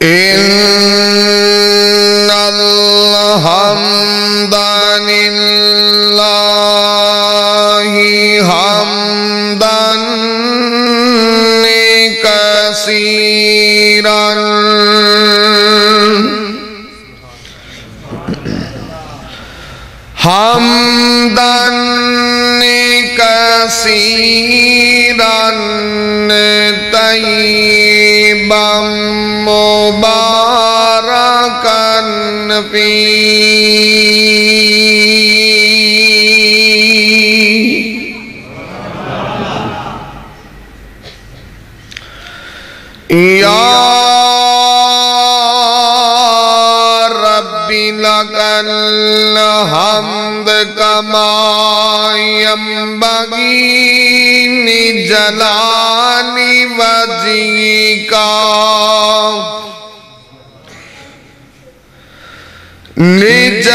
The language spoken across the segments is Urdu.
إن الحمد لله حمدا كثيرا حمدا كثيرا طيبا مباركا فيه يا ربي لك الحمد كما ينبغي لجلال وجهك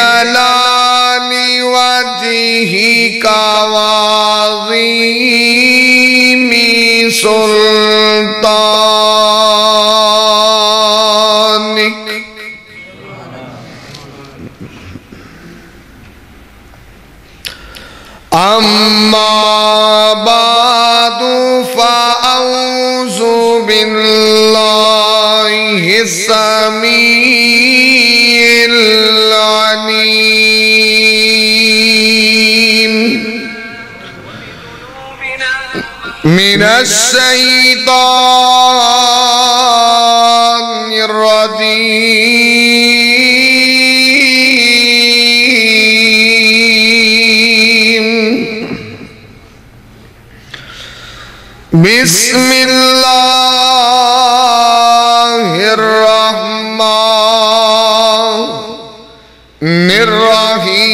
لجلال وجهك وعظيم سلطانك أما بعد فأعوذ بالله السميع العليم من الشيطان الرجيم بسم الله الرحمن الرحيم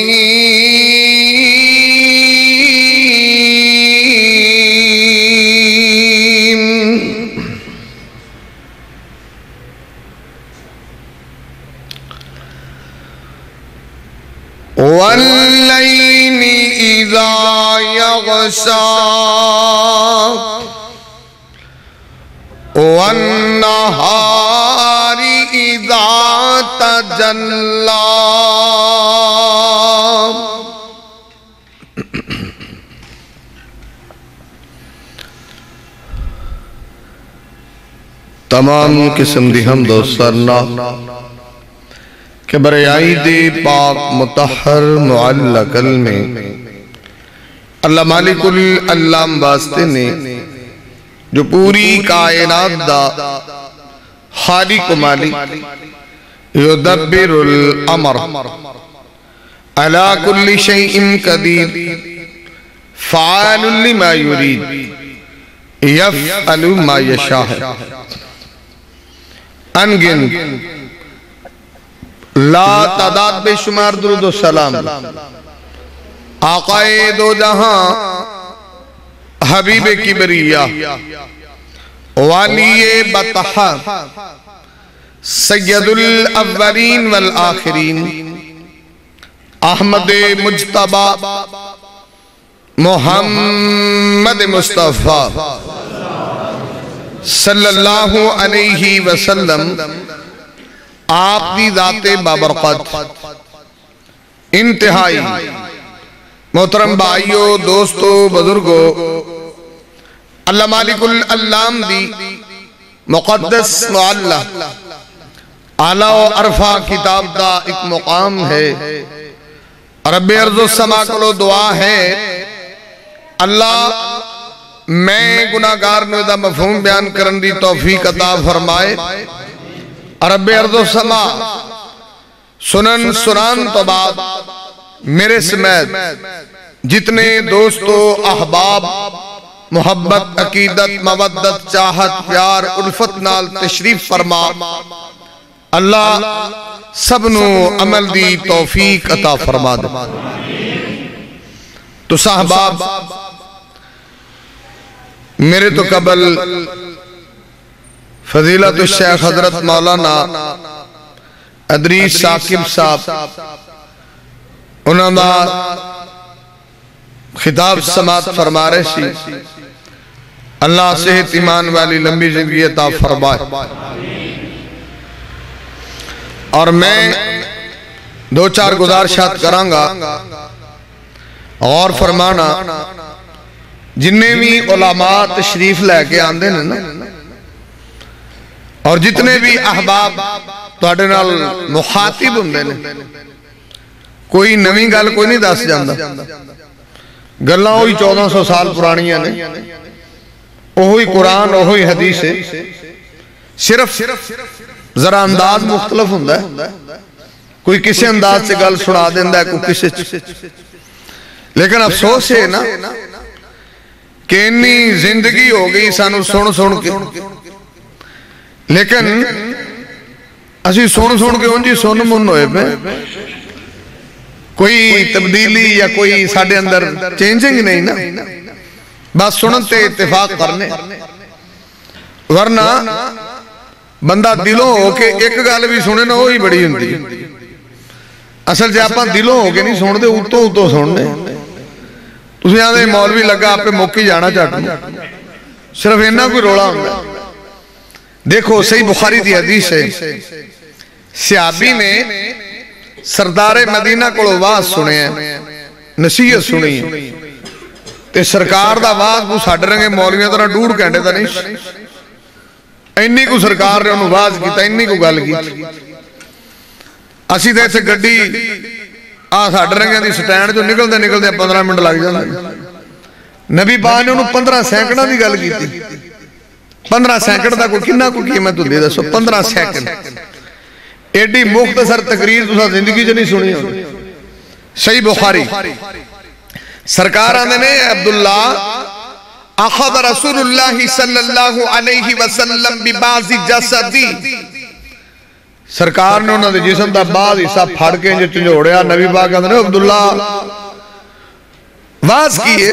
والليل إذا يغشى والنهار إذا تجلى تمام قسم دی حمد و ثنا کہ برعید پاک مطہر معلی کلمے اللہ مالک العلام واسطے نے جو پوری کائنات دا خالق و مالک یدبر الامر علی کل شیء قدیر فعال لما یرید یفعل ما یشاء انگن لا تعداد بے شمار درود و سلام آقائے دو جہاں حبیب کبریہ والی بطحہ سید الاولین والآخرین احمد مجتبہ محمد مصطفیٰ صلی اللہ علیہ وسلم آپ دی ذات بابرکت انتہائی محترم بھائیو دوستو بزرگو اللہ مالک العلام دی مقدس معلّہ اعلیٰ و عرفہ کتاب دا ایک مقام ہے رب ارض و سما کلو دعا ہے اللہ میں گناہگار نویدہ مفہوم بیان کرن دی توفیق عطا فرمائے رب ارض و سما سنن سنان تو بعد میرے سمیت جتنے دوستو احباب محبت عقیدت مودت چاہت پیار الفت نال تشریف فرما اللہ سبنو عمل دی توفیق عطا فرما دے تو صاحباب میرے تو قبل فضیلت الشیخ حضرت مولانا ادریس ثاقب صاحب انہوں نے خطاب سماعت فرما رہے سی اللہ صحت ایمان والی لمبی زندگی عطا فرمائے اور میں دو چار گزارشات کرانگا اور فرمانا جننے بھی علماء تشریف لے کے آندے نے نا اور جتنے بھی احباب تواڈے نال مخاطب ہوندے نے کوئی نویں گل کوئی نہیں دس جاندا گلاں وہی 1400 سال پرانیاں نے وہی قرآن وہی حدیث ہے صرف ذرا انداز مختلف ہوندا ہے کوئی کسی انداز سے گل سنا دیندا ہے کوئی کسی لیکن افسوس ہے نا کہ انی زندگی ہو گئی سانو سن کے لیکن اسی سن کے انجی سن من ہوئے پہ کوئی تبدیلی یا کوئی ساڑھے اندر چینجنگ نہیں نا بس سنتے اتفاق کرنے ورنہ بندہ دلوں ہو کے ایک گال بھی سنے نا وہی بڑی ہوندی اصل جے آپاں دلوں ہو کے نہیں سن دے اتو سننے تسی آدھے مولوی لگا آپ پہ موقعی جانا چاہتا صرف انہا کوئی روڑا ہوندہ دیکھو صحیح بخاری دی حدیث ہے صحابی نے سردار مدینہ کو آواز سنے ہیں نصیحت سنی ہے تے سرکار دا آواز کو ساڑھ رنگے مولویاں طرح ڈوڑ کہنڈے تا نہیں اینی کو سرکار نے انہوں آواز کی تا اینی کو گل کی اسی دے سے گڑی ساڑھ رنگے دی سٹینڈ جو نکل دے 15 منٹ لگ جانا نبی پاک نے انہوں 15 سیکنڈ دی گل کی تھی 15 سیکنڈ دا کوئی کنہ کو قیمت دے دسو 15 سیکنڈ ایڈی مختصر تقریر تسا زندگی جو نہیں سنی ہو صحیح بخاری سرکار آنے نے عبداللہ اخذ رسول اللہ صلی اللہ علیہ وسلم ببعض جسدی سرکار نے انہوں نے جسم دا بعض حصہ پھاڑ کے جو چنجوڑیا نبی پاک آنے نے عبداللہ واز کیے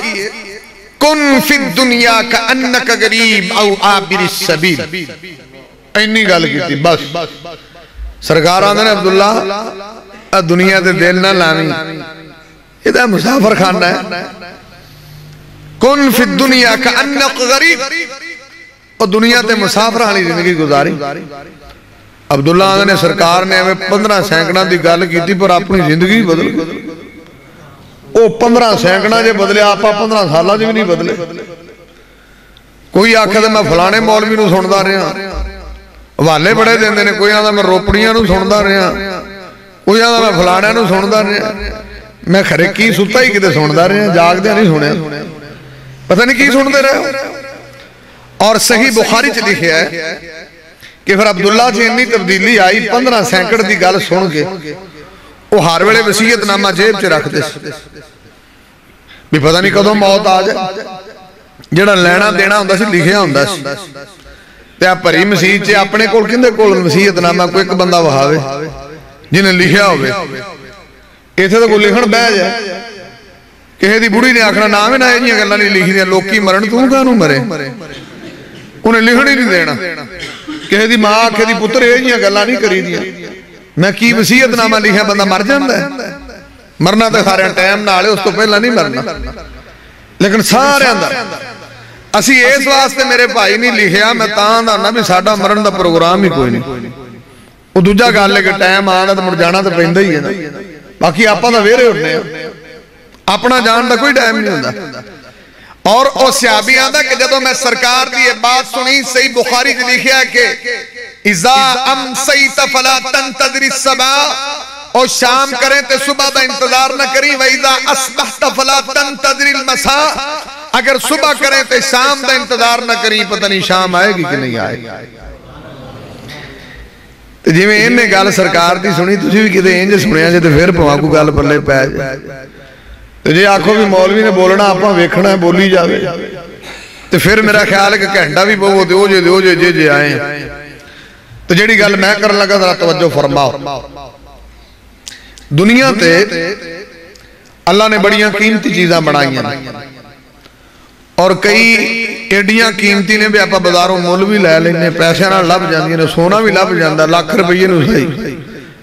کن فی الدنیا کا انک غریب او عابر السبیل اینی گل کی تھی بس سرکار آنے نے عبداللہ دنیا دے دل نہ لانی یہ تو مسافر خانہ ہے کن فی الدنیا کا انک غریب اور دنیا تے مسافر آنی زندگی گزاری عبداللہ آنے نے سرکار نے ہمیں 15 سینکڑا دی گل کی تھی پر اپنی زندگی بدل او 15 سینکڑا جے بدلے آپا 15 سالہ جے بھی نہیں بدلے کوئی آکھا دے میں فلانے مولوی نو سندا رہا والے بڑے دیندے نے کوئی آدھا میں روپڑیاں نو سندا رہا کوئی آدھا میں فلانے نو سندا رہا میں کھرے کی ستا ہی کتے سندا رہا جاگ دیا نہیں سنے پتہ نہیں کی سندے رہے اور صحیح بخاری چ لکھیا ہے کہ پھر عبداللہ جی انی تبدیلی آئی 15 سینکڑ دی گل سن کے وہ ہر ویلے وصیت نامہ جیب چ رکھ دے بھی پتہ نہیں کدوں موت آ جائے جڑا لینا دینا ہوندا سی لکھیا ہوندا سی تے آپ پری مسیح چ اپنے کول کیندے کول وصیت نامہ کوئی ایک بندہ وہاوے جنہیں لکھیا ہوئے ایتھے تو کوئی لکھن بہ جائے کہے دی بڑی نے آکھنا نام ہے نہ یہ گلاں نہیں لکھی دیا لوکی مرن تو کانوں مرے انہیں لکھن ہی نہیں دینا کہے دی ماں آکھے دی پتر یہ گلاں نہیں کری دیا میں کی وصیت نامہ لکھیا بندہ مر جاندا ہے مرنا تے سارے ٹائم نال اس تو پہلا نہیں مرنا لیکن سارے اندر اسی اس واسطے میرے بھائی نہیں لکھیا میں تاں دا نہ بھی ساڈا مرن دا پروگرام ہی کوئی نہیں وہ دوجا گل ہے کہ ٹائم آنا تو مڑ جانا تو پیندا ہی ہے نا باقی آپاں دا ویرے ہونے اپنا جان دا کوئی ٹائم نہیں ہوندا اور او صحابی آندا کہ جدوں میں سرکار دی یہ بات سنی صحیح بخاری میں لکھیا ہے کہ اذا امسیت فلا تنتظر الصباح اور شام کریں تے صبح دا انتظار نہ کریں وَإِذَا أَصْبَحْتَ فَلَا تَنْتَظِرِ الْمَسَاءَ اگر صبح کریں تے شام دا انتظار نہ کریں پتہ نہیں شام آئے گی کہ نہیں آئے گی تو جی میں انہیں گال سرکار دی سنی تسی بھی کتے انجے سنیا جے تے پھر پواں کو گال پلے پہ جائے تو جی آنکھوں بھی مولوی نے بولنا آپاں ویکھنا ہے بولی جاوے تو پھر میرا خیال ہے کہ کہنڈا بھی بہو دیو جے آئیں تو جیڑی گال میں کرن لگا ذرا توجہ فرماؤ دنیا تے اللہ نے بڑیاں قیمتی چیزاں بڑھائی ہیں اور کئی ایڈیاں قیمتی نے بھی آپ بازاروں مول بھی لے لینے پیسے نہ لب جاندی ہیں سونا بھی لب جاندہ لاکھ روپیے نو صحیح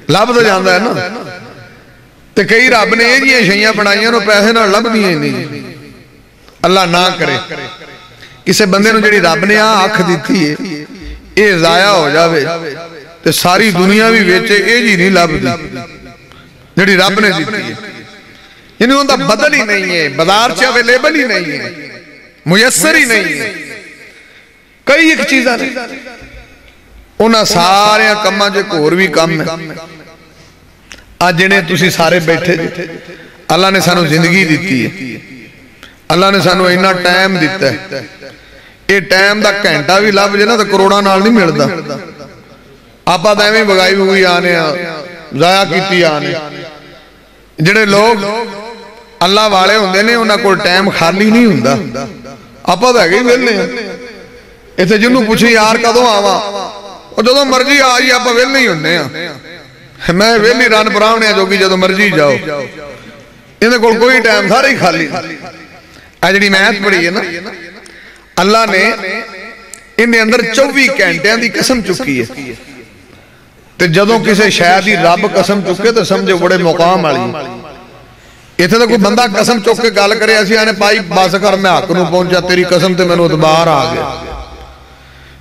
لب تو جاندہ ہے نا تے کئی رب نے یہ جیئے شیئں بنائیاں نو پیسے نہ لب دیئے نہیں اللہ نہ کرے کسے بندے نو جڑی رب نے آنکھ دیتی ہے یہ ضائع ہو جاوے تے ساری دنیا بھی ویچے اے جی نہیں لب دی جڑی رب نے دیتی ہے یعنی ان دا بدل ہی نہیں ہے بازار چاہ اویلیبل ہی نہیں ہے میسر ہی نہیں ہے کئی ایک چیزاں نہیں انہاں سارے کماں جو کور بھی کم ہے آج جنہیں تسی سارے بیٹھے جی اللہ نے سانو زندگی دیتی ہے اللہ نے سانو اینا ٹائم دیتا ہے یہ ٹائم دا گھنٹہ بھی لب جائے نا تو کروڑا نال نہیں ملتا آپا دائیں بگائی ہوئی آنے ضائع کیتی آنے جڑے لوگ اللہ والے ہوندے نے انہاں کو ٹائم خالی نہیں ہوندا آپا دا گئی ویلے ہیں ایسے جنہوں پوچھی یار کدوں آواں اور جدوں مرضی آئی آپا ویل نہیں ہوندے ہیں میں ویل نہیں ران پراؤنے ہیں جو کہ جدوں مرضی جاؤ انہیں کوئی ٹائم سارے ہی خالی اجڑی محنت پڑی ہے نا اللہ نے انہیں اندر 24 گھنٹیاں دی قسم چکی ہے تے جدوں کسے شاید ہی رب قسم چکے تو سمجھے بڑے مقام والی ایتھے تو کوئی بندہ قسم چک کے گل کرے ایسی آنے پائی بس کر میں حق نو پہنچا تیری قسم تے میں نو اتبار آ گیا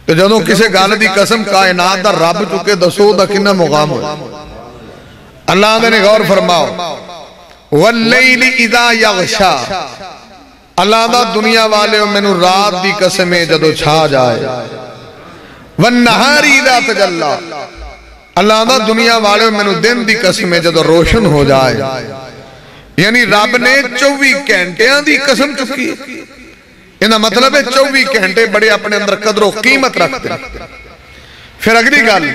تو جدوں کسے گل دی قسم کائنات دا رب چکے دسو دا کنہ مقام ہو اللہ نے غور فرماؤ واللیل اذا یغشا اللہ دا دنیا والے میں نو رات دی قسمیں جدو چھا جائے والنہاری اذا تجلا اللہ دا دنیا والے میں نو دن دی قسمیں جدو روشن ہو جائے یعنی رب نے 24 گھنٹیاں دی قسم چکی انہا مطلب ہے 24 گھنٹے بڑے اپنے اندر قدر و قیمت رکھتے ہیں پھر اگلی گل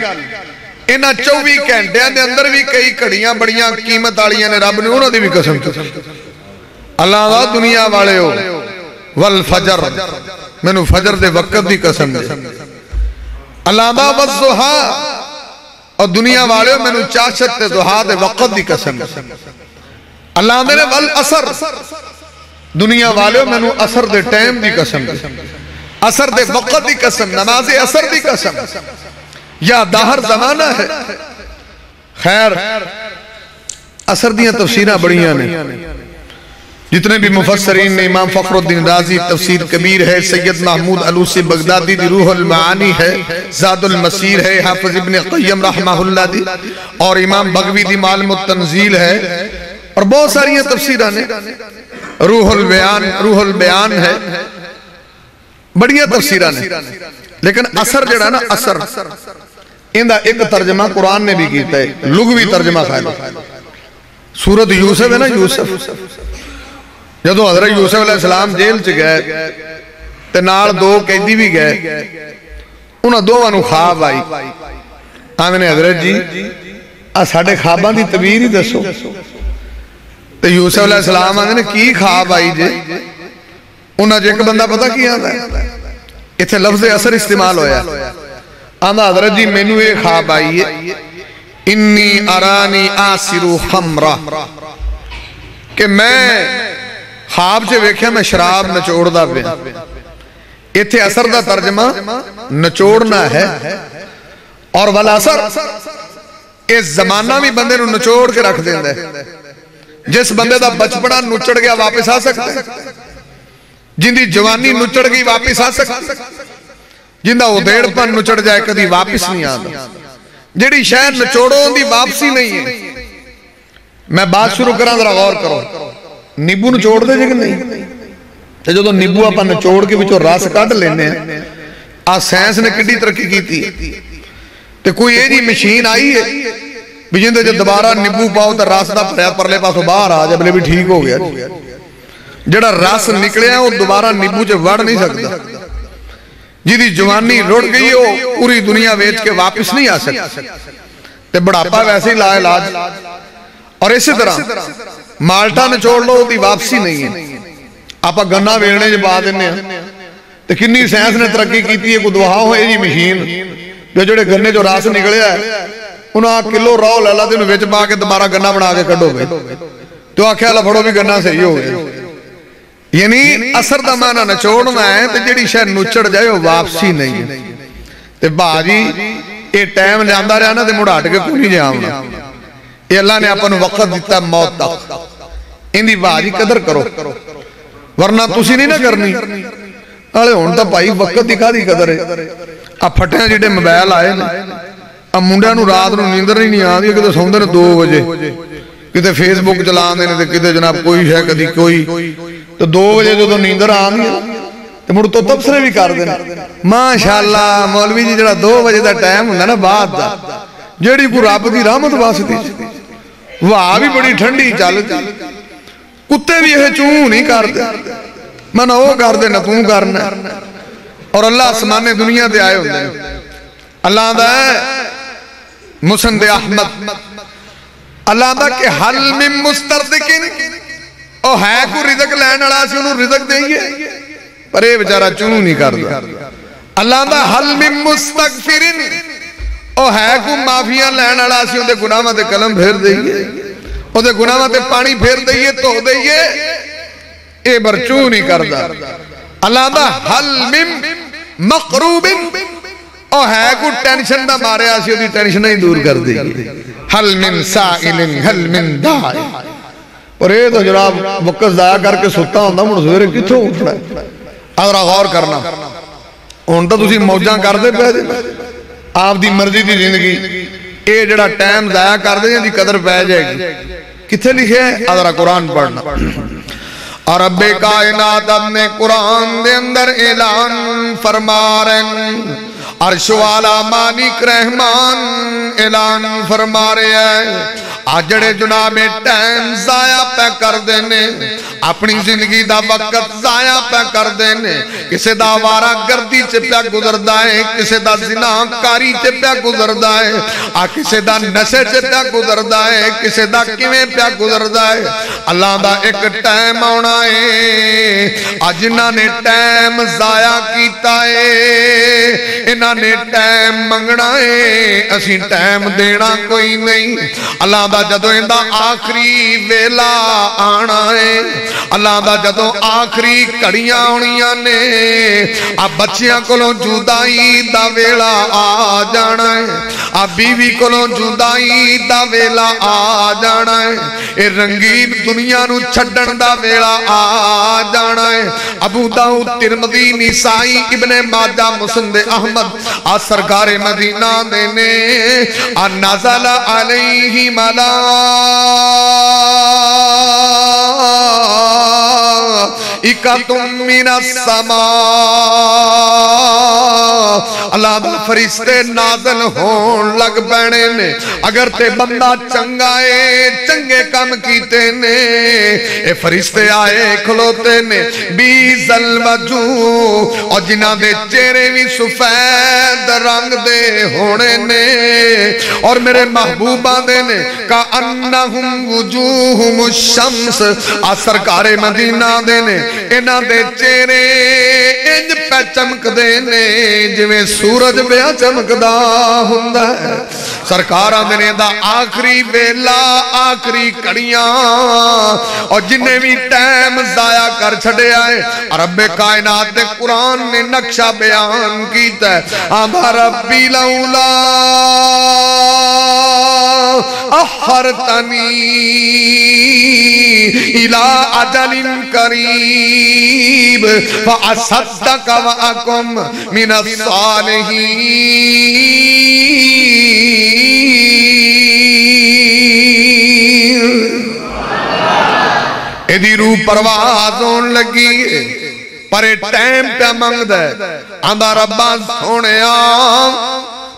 انہا 24 گھنٹیاں دے اندر بھی کئی کڑیاں بڑیاں قیمت آلیاں نے رب نے انہا دی بھی قسم چکی اللہ دا دنیا والے ہو والفجر میں نو فجر دے وقت دی قسم دے اللہ دا والضحا اور دنیا والے ہو میں نو چاشت دے ضحا دے وقت دی قسم دے اللہ دے نے والعصر دنیا والے ہو میں نو عصر دے ٹائم دی قسم دے عصر دے وقت دی قسم نماز عصر دی قسم یا داہر زمانہ ہے خیر عصر دیاں تفسیرہ بڑیاں نے جتنے بھی مفسرین نے امام فخر الدین رازی تفسیر کبیر ہے سید محمود علوسی بغدادی دی روح المعانی ہے زاد المسیر ہے حافظ ابن قیم رحمہ اللہ دی اور امام بغوی دی معلم التنزیل ہے اور بہت ساری تفسیرہ نے روح البیان ہے بڑیاں تفسیرہ نے لیکن اثر جڑا نا اثر اندہ ایک ترجمہ قرآن نے بھی کیتا ہے لغوی ترجمہ خیال سورت یوسف ہے نا یوسف جدو حضرت یوسف علیہ السلام جیل چ گئے تے نال دو قیدی بھی گئے انہاں دوواں نو خواب آئی آمنے حضرت جی ساڈے خواباں دی تعبیر ہی دسو تے یوسف علیہ السلام آندے نے کی خواب آئی جے انہاں جو ایک بندہ پتہ کی آندا ہے اتھے لفظ اثر استعمال ہویا آندا حضرت جی مینوں یہ خواب آئی ہے انی ارانی آسرو خمرہ کہ میں خواب سے ویکھیا میں شراب نچوڑ دا پہ اتھے اثر دا ترجمہ نچوڑنا ہے اور والاثر اس زمانہ بھی بندے نو نچوڑ کے رکھ دیں دے جس بندے دا بچپڑا نچڑ گیا واپس آ سکتا ہے جن دی جوانی نچڑ گئی واپس آ سکتا ہے جن دا ادھیڑ پر نچڑ جائے کدی واپس نہیں آتا جڑی شہر نچوڑوں دی واپسی نہیں ہے میں بات شروع کرا ذرا غور کرو نیبو نچوڑ دے جگہ نہیں تے جو نیبو اپا نچوڑ کے بچو راس کٹ لینے ہیں سائنس نے کٹی ترقی کی تھی تے کوئی یہ جی مشین آئی ہے بجن دے جو دوبارہ نیبو پاؤ تے راس دا پرلے پاسو باہر آ جب لے بھی ٹھیک ہو گیا جڑا راس نکلے ہیں وہ دوبارہ نیبو چے وڑ نہیں سکتا جی دی جوانی روڑ گئی ہو پوری دنیا ویچ کے واپس نہیں آ سکتا تے بڑھاپا ویسے ہی لا علاج اور اسی طرح مالٹا نچوڑ لو دی واپسی نہیں ہے آپا گنا ویڑنے جب آ دینے ہیں تو کنی سائنس نے ترقی کی تھی ایک دعا ہوئے جی مشین جو جڑے گنے جو راس نکلے ہے انہاں کلو رو لیلا دے انہوں ویچ پا کے دوبارہ گنا بنا کے کڑو گئے تو آکھے اللہ پھڑو بھی گنا صحیح ہو گئے یعنی اثر دا معنی نچوڑنا ہے تو جڑی شاید نچڑ جائے وہ واپسی نہیں ہے تو باجی یہ ٹائم جاندہ رہا نا تو مڑاٹ کے کوئی نہیں جاؤنا یہ اللہ نے اپن وقت دیتا موت تک اندھی باجی قدر کرو ورنہ تسی نہیں نہ کرنی آلے ہونتا پائی وقت دکھا دی قدر ہے آپ پھٹے ہیں جیڑے موبائل آئے نا اب منڈیا نو رات نو نیندر ہی نہیں آتی کتے سوندے نے 2 بجے کتے فیس بک چلا دے نے کتے جناب کوئی ہے کدی کوئی تو 2 بجے جو نیندر آتی تو مڑ تو تبصرے بھی کر دینا ماشاءاللہ مولوی جی جڑا 2 بجے دا ٹائم ہوندا نا بعد دا جیڑی کو رب دی رحمت واسطے واہ بھی بڑی ٹھنڈی چلتی کتے بھی یہ چوں نہیں کرتے میں نہ وہ کر دے نہ توں کرنا اور اللہ آسمان دنیا دے آئے ہوندے ہیں اللہ دا مسند احمد اللہ دا کہ حل من مسترزقین او ہے کو رزق لین والا سی انہوں رزق دئیے پر یہ بیچارہ چوں نہیں کردا اللہ دا حل من مستغفرین او ہے کو معافیاں لین والا سی اون دے گناہاں تے قلم پھیر دئیے او دے گناہاں تے پانی پھیر دئیے تو دئیے اے برچوں نہیں کردا اللہ دا حل من مقروب او ہے کو ٹینشن دا مارے آسی او دی ٹینشن ہی دور کر دئیے حل من سائل حل من دائی اور اے تو جناب وقت ضائع کر کے ستا ہوندہ مڑ سویرے کتھوں اٹھنا ہے اگر غور کرنا ان تو تسی موجاں کر دے پہ دے آپ دی مرضی دی زندگی اے جڑا ٹائم ضائع کر دے دی قدر پہ جائے گی کتھے لکھے ہیں اذرا قرآن پڑھنا اور رب کائنات اپنے قرآن دے اندر اعلان فرما رہے ہیں عرش والا مالک رحمان اعلان فرما رہے ہیں آجڑے جناب ٹائم ضائع پہ کر دینے اپنی زندگی دا وقت ضائع پہ کر دینے کسے دا وارا گردی چے پہ گزر دائے کسے دا زنا کاری چے پہ گزر دائے کسے دا نشے چے پہ گزر دائے کسے دا کیویں پہ گزر دائے اللہ دا ایک ٹائم آنا ہے آجنہ نے ٹائم ضائع کیتا ہے انہاں نے ٹائم منگنا ہے اسی ٹائم دینا کوئی نہیں اللہ دا جدو اندہ آخری ویلا آنا ہے اللہ دا جدو آخری کڑیاں آنیاں نے اب بچیاں کلوں جدائی دا ویلا آ جانا ہے اب بیوی کلوں جدائی دا ویلا آ جانا ہے اے رنگین دنیا نو چھڑن دا ویلا آ جانا ہے ابو داؤد ترمذی نسائی ابن ماجہ مسند احمد سرکار مدینہ دینے نزل علیہ ملائکۃ من السماء اللہ دا فرشتے نازل ہون لگ بینے نے اگر تے بندہ چنگائے چنگے کم کیتے نے اے فرشتے آئے کھلوتے نے بیز الوجوہ اور جنہ دے چہرے بھی سفید رنگ دے ہونے نے اور میرے محبوبہ دے نے کَأَنَّهُمْ وُجُوهُمُ الشَّمْسِ سرکار مدینہ دے نے انہاں دے چہرے انج پہ چمک دے نے جویں سورج پہ چمک دا ہوندا ہے سرکاراں دے نے دا آخری ویلا آخری کڑیاں اور جنہیں بھی ٹائم ضائع کر چھڑے آئے رب کائنات دے قرآن نے نقشہ بیان کیتا ہے آبا ربی لولا اخرتنی الى اجل قریب فاصدق واکم من الصالحین ایدی روح پرواز ہون لگی پر ٹائم پہ منگ دے آندہ ربا سونے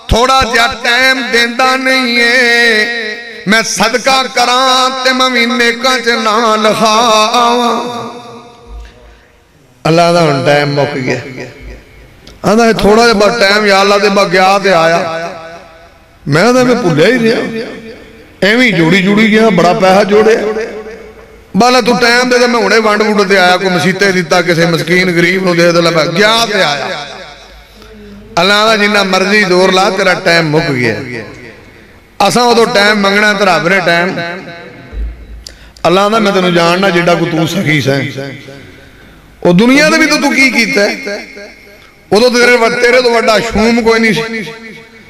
تھوڑا جا ٹائم دیندہ نہیں ہے میں صدقہ کران تے ممینے کا چنا لخا اللہ دا ان ٹائم موقع گیا آندہ تھوڑا جا ٹائم یا اللہ دے با گیا دے آیا میں آندہ میں پھولیا ہی رہا ایویں جوڑی جوڑی گیا بڑا پیہا جوڑے بالا تو ٹائم دے دے میں انہیں وانڈ ووڑ دے آیا کوئی مسیطے دیتا کسی مسکین غریب نو دے دے لبا گیا دے آیا اللہ دا جنہ مرضی دور لا تیرا ٹائم مک گیا اساں وہ تو ٹائم منگنا ہے تیرا اپنے ٹائم اللہ دا میں تنو جاننا جڑا کو تو سخی سیں وہ دنیا دے بھی تو کی کیتا ہے وہ تو تیرے تو وڈا شوم کوئی نہیں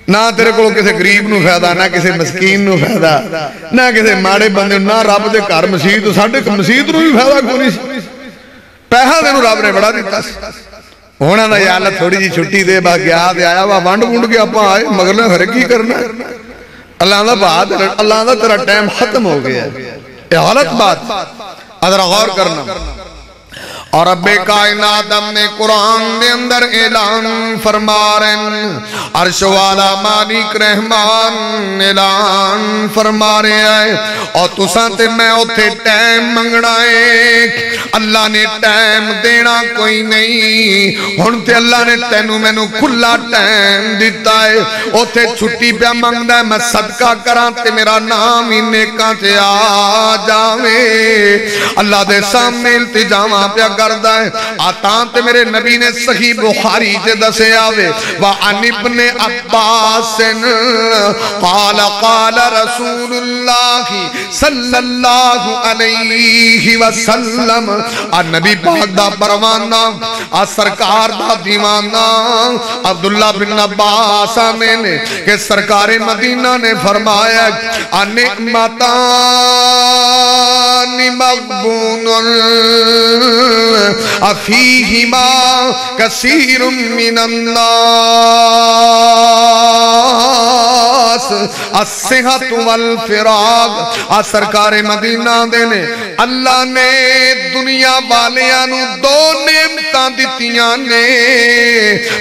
نہ تیرے کو کسی غریب نو فائدہ نہ کسی مسکین نو فائدہ نہ کسی ماڑے بندے نہ رب دے گھر مسجد ساڈے مسجد نو بھی فائدہ کوئی نہیں پیسہ تینوں رب نے بڑا دیتا ہونا دا یا اللہ تھوڑی جی چھٹی دے با گیا دے آیا وا وانڈ وونڈ کے اپا آئے مگر نے ہر کی کرنا اللہ دا بات اللہ دا تیرا ٹائم ختم ہو گیا یہ غلط بات ادھر غور کرنا اور رب کائنات اپنے قرآن دے اندر اعلان فرما رہے ہیں عرش والا مالک رحمان اعلان فرما رہے ہیں اور تساں تے میں اتھے ٹائم منگنا ہے اللہ نے ٹائم دینا کوئی نہیں ہن تے اللہ نے تینوں میں نو کھلا ٹائم دیتا ہے اتھے چھٹی پہ منگنا ہے میں صدقہ کراں تے میرا نام ہی نیکاں تے آ جاوے اللہ دے سامنے التجاواں پہ کردہ ہے آتان تے میرے نبی نے صحیح بخاری تے دسے آوے وَعَنِ ابْنِ عَبَّاسٍ قَالَ قَالَ رَسُولُ اللَّهِ صلی اللہ علیہ وسلم نبی پاک دا پروانہ سرکار دا دیوانہ عبداللہ بن عباس میں نے کہ سرکار مدینہ نے فرمایا نعمتان مغبون افیہما کثیر من الناس الصحت والفراغ سرکار مدینہ دینے اللہ نے دنیا والیاں نو دو نعمتاں دتیاں نے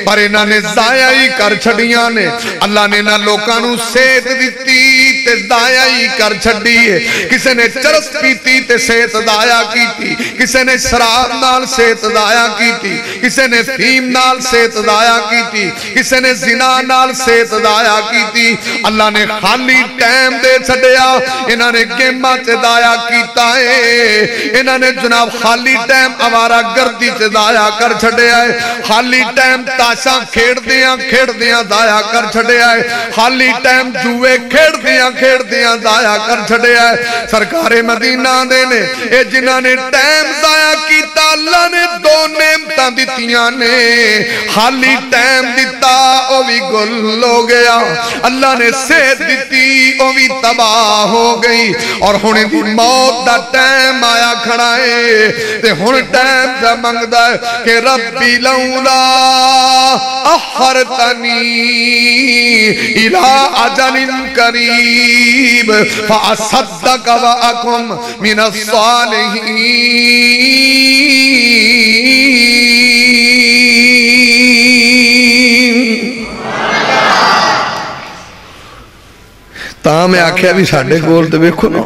پر انہاں نے ضائع ہی کر چھڑیاں نے اللہ نے نہ لوکاں نو صحت دتی تے ضائع ہی کر چھڑیے کسے نے چرس پیتی تے صحت ضائع کیتی کسے نے شراب نال صحت ضائع کیتی کسے نے فیم نال صحت ضائع کیتی کسے نے زنا نال صحت ضائع کیتی اللہ نے خالی ٹائم دے چھڑیا انہاں نے گیماں تے ضائع کیتا ہے انہاں نے جناب خالی ٹائم آوارہ گردی تے ضائع کر چھڑیا ہے خالی ٹائم تاشاں کھیڑ دیاں ضائع کر چھڑیا ہے خالی ٹائم جوئے کھیڑ دیاں ضائع کر چھڑیا ہے سرکار مدینہ دے نے اے جنہاں نے ٹائم ضائع کیتا اللہ نے دو نعمتاں دتیاں نے خالی ٹائم دیتا او بھی گل ہو گیا اللہ نے صحت دیتی او بھی تباہ ہو گئی اور ہونے دی موت دا ٹائم آیا کھڑا ہے تے ہون ٹائم دا منگدا ہے کہ ربی لولا اخرتنی الى اجل قریب فاصدق واکم من الصالحین تاں میں آکھیا بھی ساڑھے کول تے ویکھو نا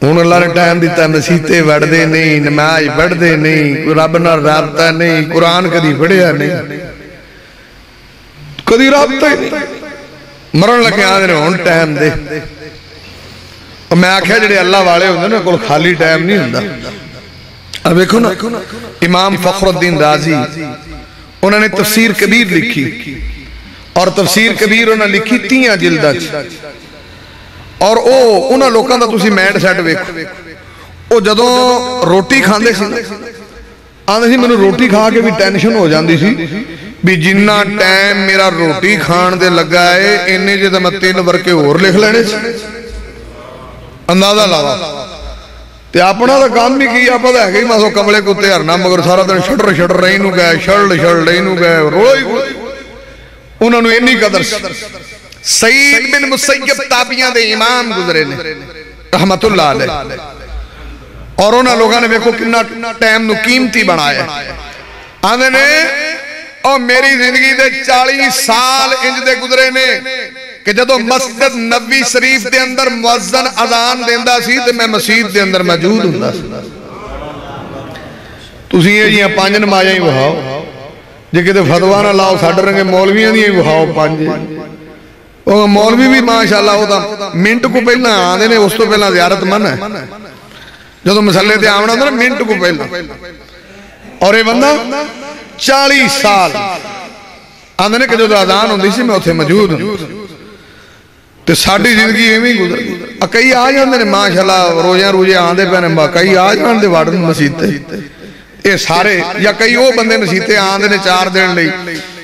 ہن اللہ نے ٹائم دیتا مسیتے وڑھ دے نہیں نماز پڑھ دے نہیں رب نہ رابطہ نہیں قرآن کدی پڑھیا نہیں کدی رابطہ ہی نہیں مرن لگے آدھے ہن ٹائم دے اور میں آکھیا جڑے اللہ والے ہوندے نا کول خالی ٹائم نہیں ہوندا اب دیکھو نا امام فخر الدین رازی انہوں نے تفسیر کبیر لکھی اور تفسیر کبیر انہوں نے لکھی 3 جلدہ اور انہوں لوکاں دا تسی مینڈ سیٹ ویکھو او جدوں روٹی کھاندے سی آندے سی مینوں روٹی کھا کے بھی ٹینشن ہو جاندی سی بھی جنہ ٹائم میرا روٹی کھان دے لگا ہے انہیں جے میں 3 ورکے اور لکھ لینے سی اندازہ لاوا تے اپنا دا کام بھی کیا پتہ ہے کہ میں سو کملے کو تیارنا مگر سارا دن شڑر رہی نو گئے شڑ رہی نو گئے روئی انہوں نے انہی قدر سعید بن مسیب تابعیاں دے امام گزرے نے رحمت اللہ علیہ اور انہوں لوگوں نے دیکھو کتنا ٹائم نو قیمتی بنایا آندھے نے اور میری زندگی دے 40 سال انج دے گزرے نے کہ جدو مسجد نبی شریف دے اندر مؤذن اذان دیندہ سی تے میں مسجد دے اندر موجود ہوں تسی یہ جیاں 5 نمازیں ہی وہاؤ جے کہ فتوا نہ لاؤ ساڈے رنگے مولویاں دی وہاؤ 5 مولوی بھی ماشاءاللہ ہوتا منٹ کو پہلے آنے نے اس تو پہلے زیارت من ہے جدو مسلے تے آونا تھا منٹ کو پہلے اور یہ بندہ 40 سال آنے نے کہ جدو اذان ہوندی سی میں اتھے موجود ہوں تے ساڑھی زندگی ایویں گزر کئی آ جاندے نے ماشاءاللہ روزے آندے پہنے کئی آ جاندے واڑن مسجد تے اے سارے یا کئی وہ بندے مسجد آندے نے 4 دن لئی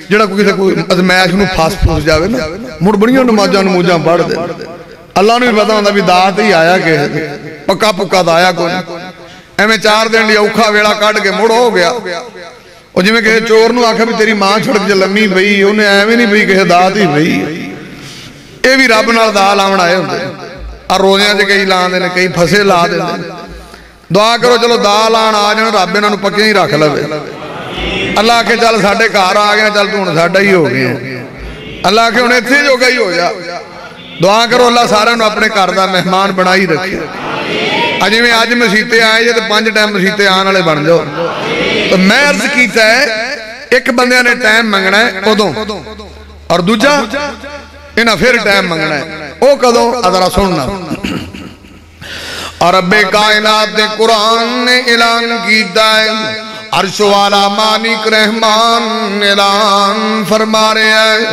جڑا کوئی ازمائش نو پھاس جاوے نا مڑ بڑیاں نمازاں نموزاں پڑھ دے اللہ نے بھی پتا ہوندا بھی دات ہی آیا کہ پکا دا آیا کوئی ایویں 4 دن لئی اوکھا ویڑا کڈ کے مڑ ہو گیا وہ جی میں کہے چور نو آکھا بھی تیری ماں چھڑک جا لمی بھئی انہیں ایویں نہیں بھئی کہے دات ہی بھئی اے بھی رب نال دا لاون آئے ہوندے اور روزیاں سے کئی لان دینے کئی پھسے لا دینے دعا کرو چلو دا لان آ جانا رب انہاں نو پکے ہی رکھ لوے اللہ کے چل ساڑھے کار آ گیا چل تو ساڑھا ہی ہو گیا اللہ کے انہیں تھے جو گئی ہو جا دعا کرو اللہ سارا نو اپنے کاردہ مہمان بنائی رکھے اجی میں آج مسیطے آئے جے تو 5 ٹائم مسیطے آن والے بن جاؤ تو میں عرض کیتا ہے ایک بندے نے ٹائم منگنا ہے ادوں اور دوجا انہاں پھر ٹائم منگنا ہے او کدوں ادھرا سننا اور رب کائنات دے قرآن نے اعلان کیتا ہے عرش والا مالک رحمان اعلان فرما رہے ہیں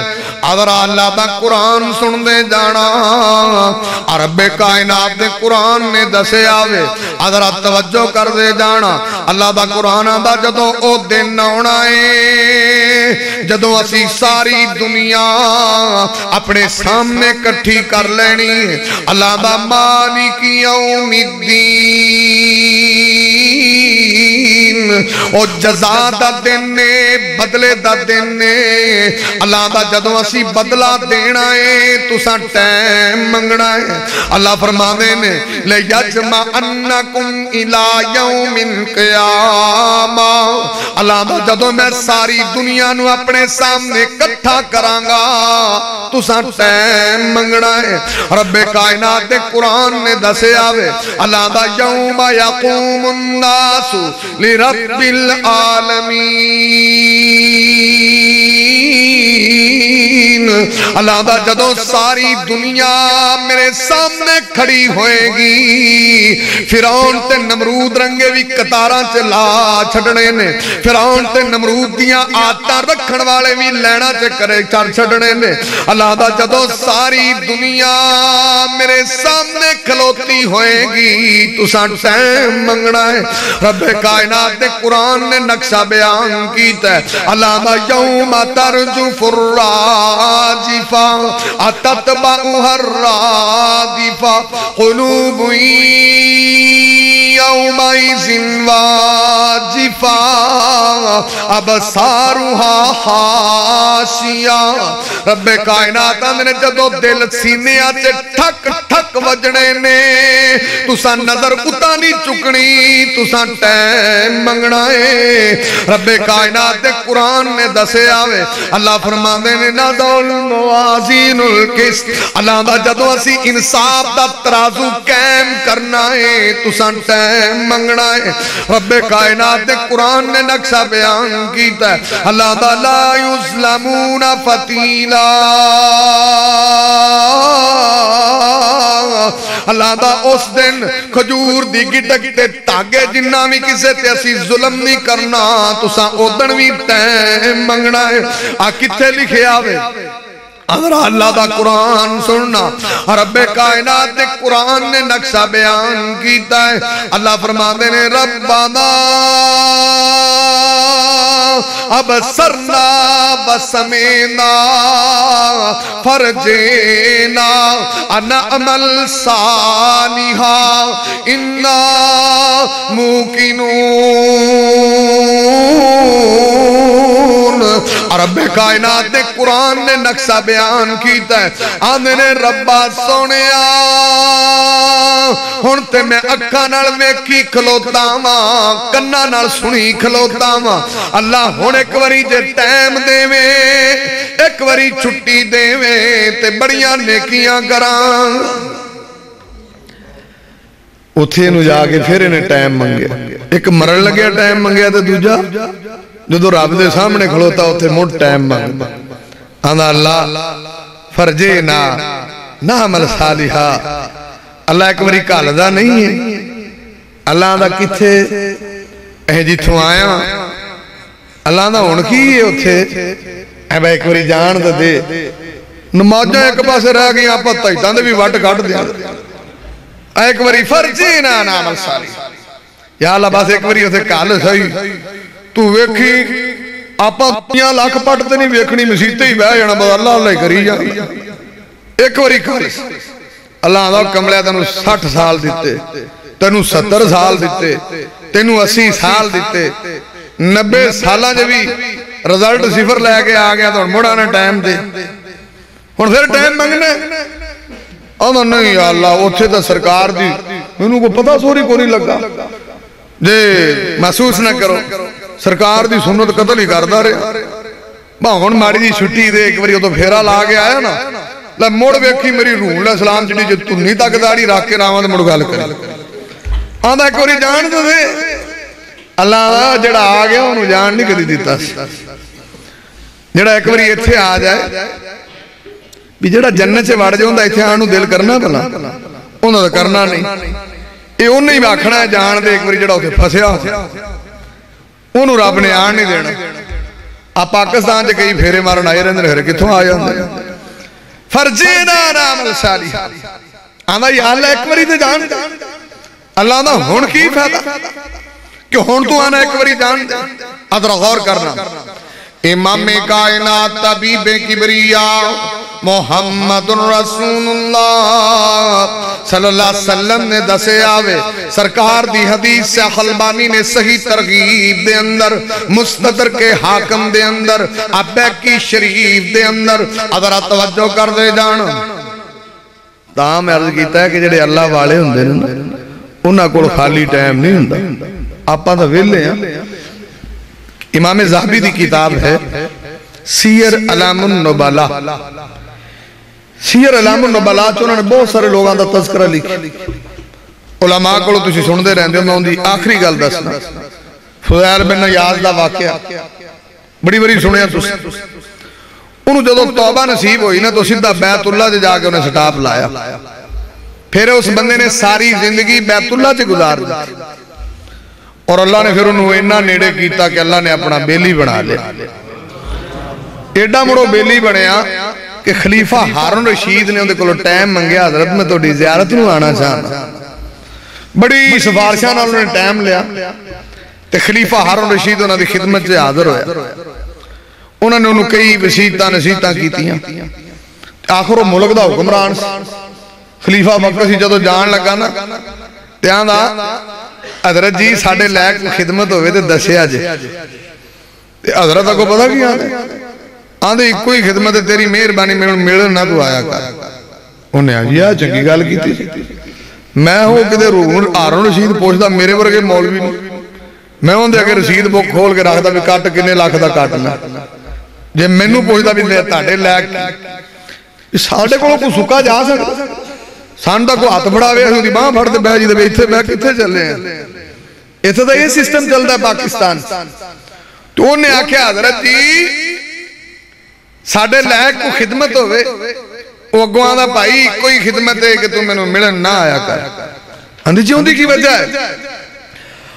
اگر اللہ دا قرآن سن دے جانا رب کائنات دے قرآن نے دسے آوے اگر توجہ کر دے جانا اللہ دا قرآن دا جدوں او دن ہونا ہے جدوں اسی ساری دنیا اپنے سامنے کٹھی کر لینی اللہ دا مالک یوم الدین او جزا دا دن نے بدلے دا دن نے اللہ دا جدوں اسی بدلہ دینا ہے تو سا ٹائم منگنا ہے اللہ فرما دینے لَيَجْمَعَنَّكُمْ إِلَىٰ يَوْمِ الْقِيَامَةِ اللہ دا جدوں میں ساری دنیا نو اپنے سامنے کٹھا کرانگا تو سا ٹائم منگنا ہے رب کائنات دے قرآن نے دسے آوے اللہ دا یوم یقوم الناس لرب العالمین اللہ دا جدوں ساری دنیا میرے سامنے کھڑی ہوئے گی فرعون تے نمرود رنگے بھی قطاراں چلا چھڑنے نے فرعون تے نمرود دیاں آتا رکھن والے بھی لینا چے کرے چار چھڑنے نے اللہ دا جدوں ساری دنیا میرے سامنے کھلوتی ہوئے گی تو سا ٹائم منگنا ہے رب کائنات دے قرآن نے نقشہ بیان کیتا ہے اللہ دا یوم ترجف الراجفہ اتتبعها الرادفہ قلوب یومئذ واجفہ ابصارها خاشعہ رب کائنات نے جدو دل سینے آتے ٹھک ٹھک وجنے نے تسا نظر اتا نہیں چکنی تسا ٹائم منگنا ہے رب کائنات دے قرآن نے دسے آوے اللہ فرما دینے نادول موازین القسط اللہ دا جدو اسی انصاف دا ترازو قائم کرنا ہے تسا ٹائم منگنا ہے رب کائنات دے قرآن نے نقشہ بیان کیتا ہے اللہ دا لا یظلمون فتیلا اللہ دا اس دن کھجور دی گٹک تے تاگے جنہ میں کسے تے اسی ظلم نہیں کرنا تو سا اودن بھی ٹائم منگنا ہے کتے لکھے آوے اگر اللہ دا قرآن سننا رب کائنات دے قرآن نے نقشہ بیان کیتا ہے اللہ فرما دینے ربنا ابصرنا بسمینا فرجینا نعمل صالحا انا موقنون رب کائنات دے قرآن نے نقشہ بیان کیتا ہے آمنے ربا سونیا ہونتے میں اکھا نال ویکھی کھلوتا ماں کنہ نال سنی کھلوتا ماں اللہ ہون ایک وری جے ٹائم دے میں ایک وری چھٹی دے میں تے بڑیاں نیکیاں کران اتھے نو جا کے پھر انہیں ٹائم منگیا ایک مرن لگیا ٹائم منگیا تے دوجا جو رب دے سامنے کھلوتا اتھے موٹ ٹائم منگا آنا اللہ فرجینا نعمل صالحا اللہ ایک بری کالدہ نہیں ہے اللہ آدھا کتھے جتوں آیا اللہ آدھا انکی ہے اتھے اے بھائی ایک بری جان دے نمازیں ایک پاس رہ گئی آپ پتہ ہی بھی وٹ کٹ دیا ایک بری فرجینا نعمل صالحا یا اللہ بس ایک بری اتھے کال سہی تو ویکھی آپا دنیا لاکھ پڑھتے نہیں ویکھنی مسیطے ہی بہ جانا بس اللہ اللہ کری جا ایک واری کھاریس اللہ آدھا کملے تینو 60 سال دیتے تینو 70 سال دیتے تینو 80 سال دیتے 90 ਸਾਲਾਂ 'ਚ ਵੀ ਰਿਜ਼ਲਟ 0 ਲੈ ਕੇ ਆ ਗਿਆ ਤਾਂ ਮੁੜ ਆਣਾ ਟਾਈਮ ਤੇ ਹੁਣ ਫਿਰ ਟਾਈਮ ਮੰਗਣਾ ਆਉਂਦਾ ਨਹੀਂ ਯਾ ਅੱਲਾ ਉੱਥੇ ਤਾਂ ਸਰਕਾਰ ਦੀ ਮੈਨੂੰ ਕੋਈ ਪਤਾ ਸੋਰੀ ਕੋਈ ਨਹੀਂ ਲੱਗਾ ਜੇ ਮਹਿਸੂਸ ਨਾ ਕਰੋ ਸਰਕਾਰ ਦੀ ਸੁਨਨਤ ਕਤਲ ਹੀ ਕਰਦਾ ਰਿਹਾ ਬਾ ਹੁਣ ਮਾੜੀ ਜੀ ਛੁੱਟੀ ਦੇ ਇੱਕ ਵਾਰੀ ਉਦੋਂ ਫੇਰਾ ਲਾ ਕੇ ਆਇਆ ਨਾ ਲੈ ਮੁੜ ਵੇਖੀ ਮੇਰੀ ਰੂਹ ਇਸਲਾਮ ਜਿਹੜੀ ਜੇ ਧੁੰਨੀ ਤੱਕ ਦਾੜੀ ਰੱਖ ਕੇ ਰਾਵਾਂ ਤੇ ਮੁੜ ਗੱਲ ਕਰੀ ਆਂਦਾ ਇੱਕ ਵਾਰੀ ਜਾਣ ਦੇ ਅੱਲਾ ਦਾ ਜਿਹੜਾ ਆ ਗਿਆ ਉਹਨੂੰ ਜਾਣ ਨਹੀਂ ਕਦੀ ਦਿੱਤਾ ਜਿਹੜਾ ਇੱਕ ਵਾਰੀ ਇੱਥੇ ਆ ਜਾਏ ਵੀ ਜਿਹੜਾ ਜੰਨਤ 'ਚ ਵੜ ਜਾਂਦਾ ਇੱਥੇ ਆਉਣ ਨੂੰ ਦਿਲ ਕਰਨਾ ਭਲਾ ਉਹਨਾਂ ਦਾ ਕਰਨਾ ਨਹੀਂ ਇਹ ਉਹਨੇ ਹੀ ਆਖਣਾ ਜਾਣ ਦੇ ਇੱਕ ਵਾਰੀ ਜਿਹੜਾ ਉੱਥੇ ਫਸਿਆ ਉਹਨੂੰ ਰੱਬ ਨੇ ਆਣ ਨਹੀਂ ਦੇਣਾ ਆ ਪਾਕਿਸਤਾਨ 'ਚ ਕਈ ਫੇਰੇ ਮਾਰਨ ਆਏ ਰਹਿੰਦੇ ਨੇ ਫਿਰ ਕਿੱਥੋਂ ਆ ਜਾਂਦੇ ਫਰਜ਼ੇ ਦਾ ਨਾਮ ਸਾਲੀ ਆਂਦਾ ਯਾਰ ਅੱਲਾ ਇੱਕ ਵਾਰੀ ਤੇ ਜਾਣ ਅੱਲਾ ਦਾ ਹੁਣ ਕੀ ਫਾਇਦਾ کہ ہون تو آنا ایک بری جان ادھر غور کرنا امام کائنات طبیب کبریاء محمد رسول اللہ صلی اللہ علیہ وسلم نے دسے آوے سرکار دی حدیث سے خلبانی نے صحیح ترغیب دے اندر مستدرک حاکم دے اندر ابیکی شریف دے اندر ادھر توجہ کر دے جانا تاہم عرض کیتا ہے کہ جڑے اللہ والے ہوں دے انہاں کو خالی ٹائم نہیں ہوں آپاں دا ویلے ہیں امام زہبی دی کتاب ہے سیر علام النبلا سیر علام النبلا چونہ نے بہت سارے لوگاں دا تذکرہ لکھے علماء کو تسی سن دے رہندے میں ان دی آخری گل دسنا فضیل بن نیاز دا واقعہ بڑی بڑی سنیا تسی انہوں جدو توبہ نصیب ہوئی نا تو سیدھا بیت اللہ دے جا کے انہیں سٹاپ لایا پھر اس بندے نے ساری زندگی بیت اللہ سے گزار دی اور اللہ نے پھر انہوں انہا نیڑے کیتا کہ اللہ نے اپنا بیلی بنا لے ایڈا مڑو بیلی بنیا کہ خلیفہ ہارون رشید نے اندھے کلو ٹائم منگیا حضرت میں تو ڈی زیارت نو آنا چاہنا بڑی سفارشان انہوں نے ٹائم لیا تے خلیفہ ہارون رشید انہوں نے خدمت سے حاضر ہویا انہوں نے انہوں کئی وسیعتاں نصیحتاں کیتیاں آخر وہ ملک دا حکمران خلیفہ مکہ سی جدو جان لگا نا تیان دا حضرت جی ساڑھے لیک خدمت ہوئے تھے دسیا جے حضرت کو پتا کیا آندھے ایک کوئی خدمت ہے تیری مہربانی میں ملن نہ تو آیا کر انہیں آجیا چنگی گال کی تھی میں ہوں کہ ہارون رشید پوچھتا میرے ورگے مولوی میں ہوں دے اگر رشید بک کھول کے رکھتا بھی کٹ کنے لاکھ دا کٹنا جب میں پوچھتا بھی تاڑے لیک ساڑھے کو سکا جا سکتا سانڈا کو ہاتھ بڑھا ہوئے ہوئی باں بڑھتے بہ جی دے بیٹھے بہ کتھے چلے ہیں ایسا دا یہ سسٹم چلتا ہے پاکستان تو انہیں آکھیا حضرت جی ساڑھے لائق کو خدمت ہوئے وہ گوان دا پائی کوئی خدمت ہے کہ تم میں ملن نہ آیا کر اندھی چیوں دی کی وجہ ہے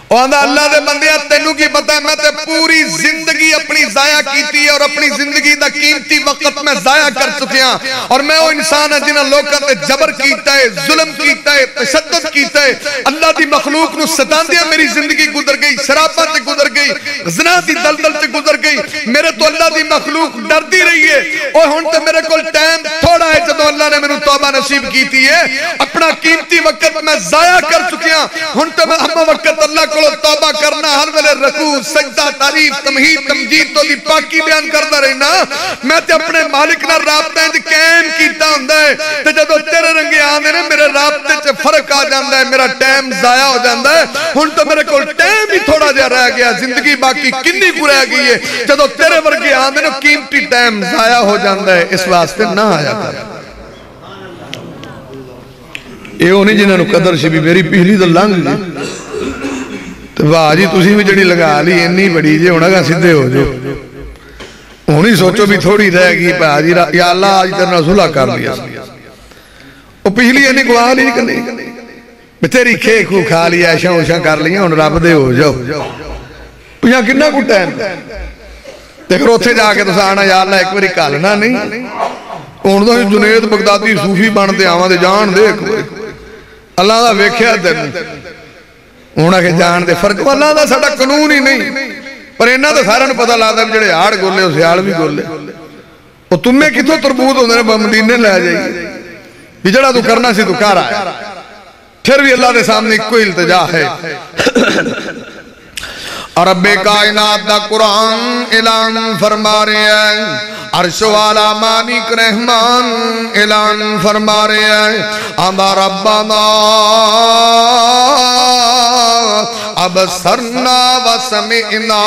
وہاں اللہ دے بندیاں تینوں کی پتہ ہے میں تے پوری زندگی اپنی ضائع کیتی ہے اور اپنی زندگی دا قیمتی وقت میں ضائع کر چکیاں اور میں وہ انسان ہے جنہاں لوگاں تے جبر کیتا ہے ظلم کیتا ہے تشدد کیتا ہے اللہ دی مخلوق نو ستان دیا میری زندگی گزر گئی شرابہ تے گزر گئی زنا دی دلدل تے گزر گئی میرے تو اللہ دی مخلوق ڈر دی رہی ہے اور ہون تے میرے کول ٹائم تھوڑا ہے جدو اللہ نے میرے توبہ نصیب کیتی ہے اپنا قیمتی وقت میں ضائع کر چکیاں ہون تے میں ہم وقت اللہ کو توبہ کرنا ہر ویلے رکوع سجدہ تعریف تمہید تمجید تو دی پاکی بیان کرتا رہنا میں تے اپنے مالک نہ رابطہ انج قائم کیتا ہوندا ہے تے جدو تیرے رنگے آندے نے میرے رابطے چ فرق آ جاندا ہے میرا ٹائم ضائع ہو جاندا ہے ہن تو میرے کول ٹائم ہی تھوڑا جہا رہ گیا زندگی باقی کنی کو رہ گئی ہے جدو تیرے ورگے آندے نے قیمتی ٹائم ضائع ہو جاندا ہے اس واسطے نہ آیا کر اے ہونی جنہاں نو قدر سی بھی میری پہلی تو لنگ گئی تو واہ جی تُسی بھی جڑی لگا لی انی بڑی جے ہونا گا سدھے ہو جو ہونی سوچو بھی تھوڑی رہ گی پہ آجی یا اللہ آج ترنا صلح کر لیا وہ پہلی انی کو آ لی کنی تیری کھیک کو کھا لیا ایشاں اوشاں کر لیا ان رب دے ہو جاؤ یہاں کننا کو ٹائم دیکھ روتھے جا کے تو سانا یا اللہ ایک بری کالنا نہیں ان دو جنید بغدادی صوفی بانتے آوان دے جان دیکھ اللہ دا ویکھیا دن انہاں کے جان دے فرق اللہ دا ساڑا قانون ہی نہیں پر انہاں دا سارا نو پتہ لاتا ہے جڑے آڑ گولے ہو سیال بھی گولے وہ تمہیں کتوں تربوت ہوندے نے مدینے لے جائیے بھی جڑا تو کرنا سی تو کر آیا پھر بھی اللہ دے سامنے کوئی التجا ہے اور رب کائنات دا قرآن اعلان فرما رہے ہیں، عرش والا مالک رحمان اعلان فرما رہے ہیں، اما ربنا ابصرنا وسمعنا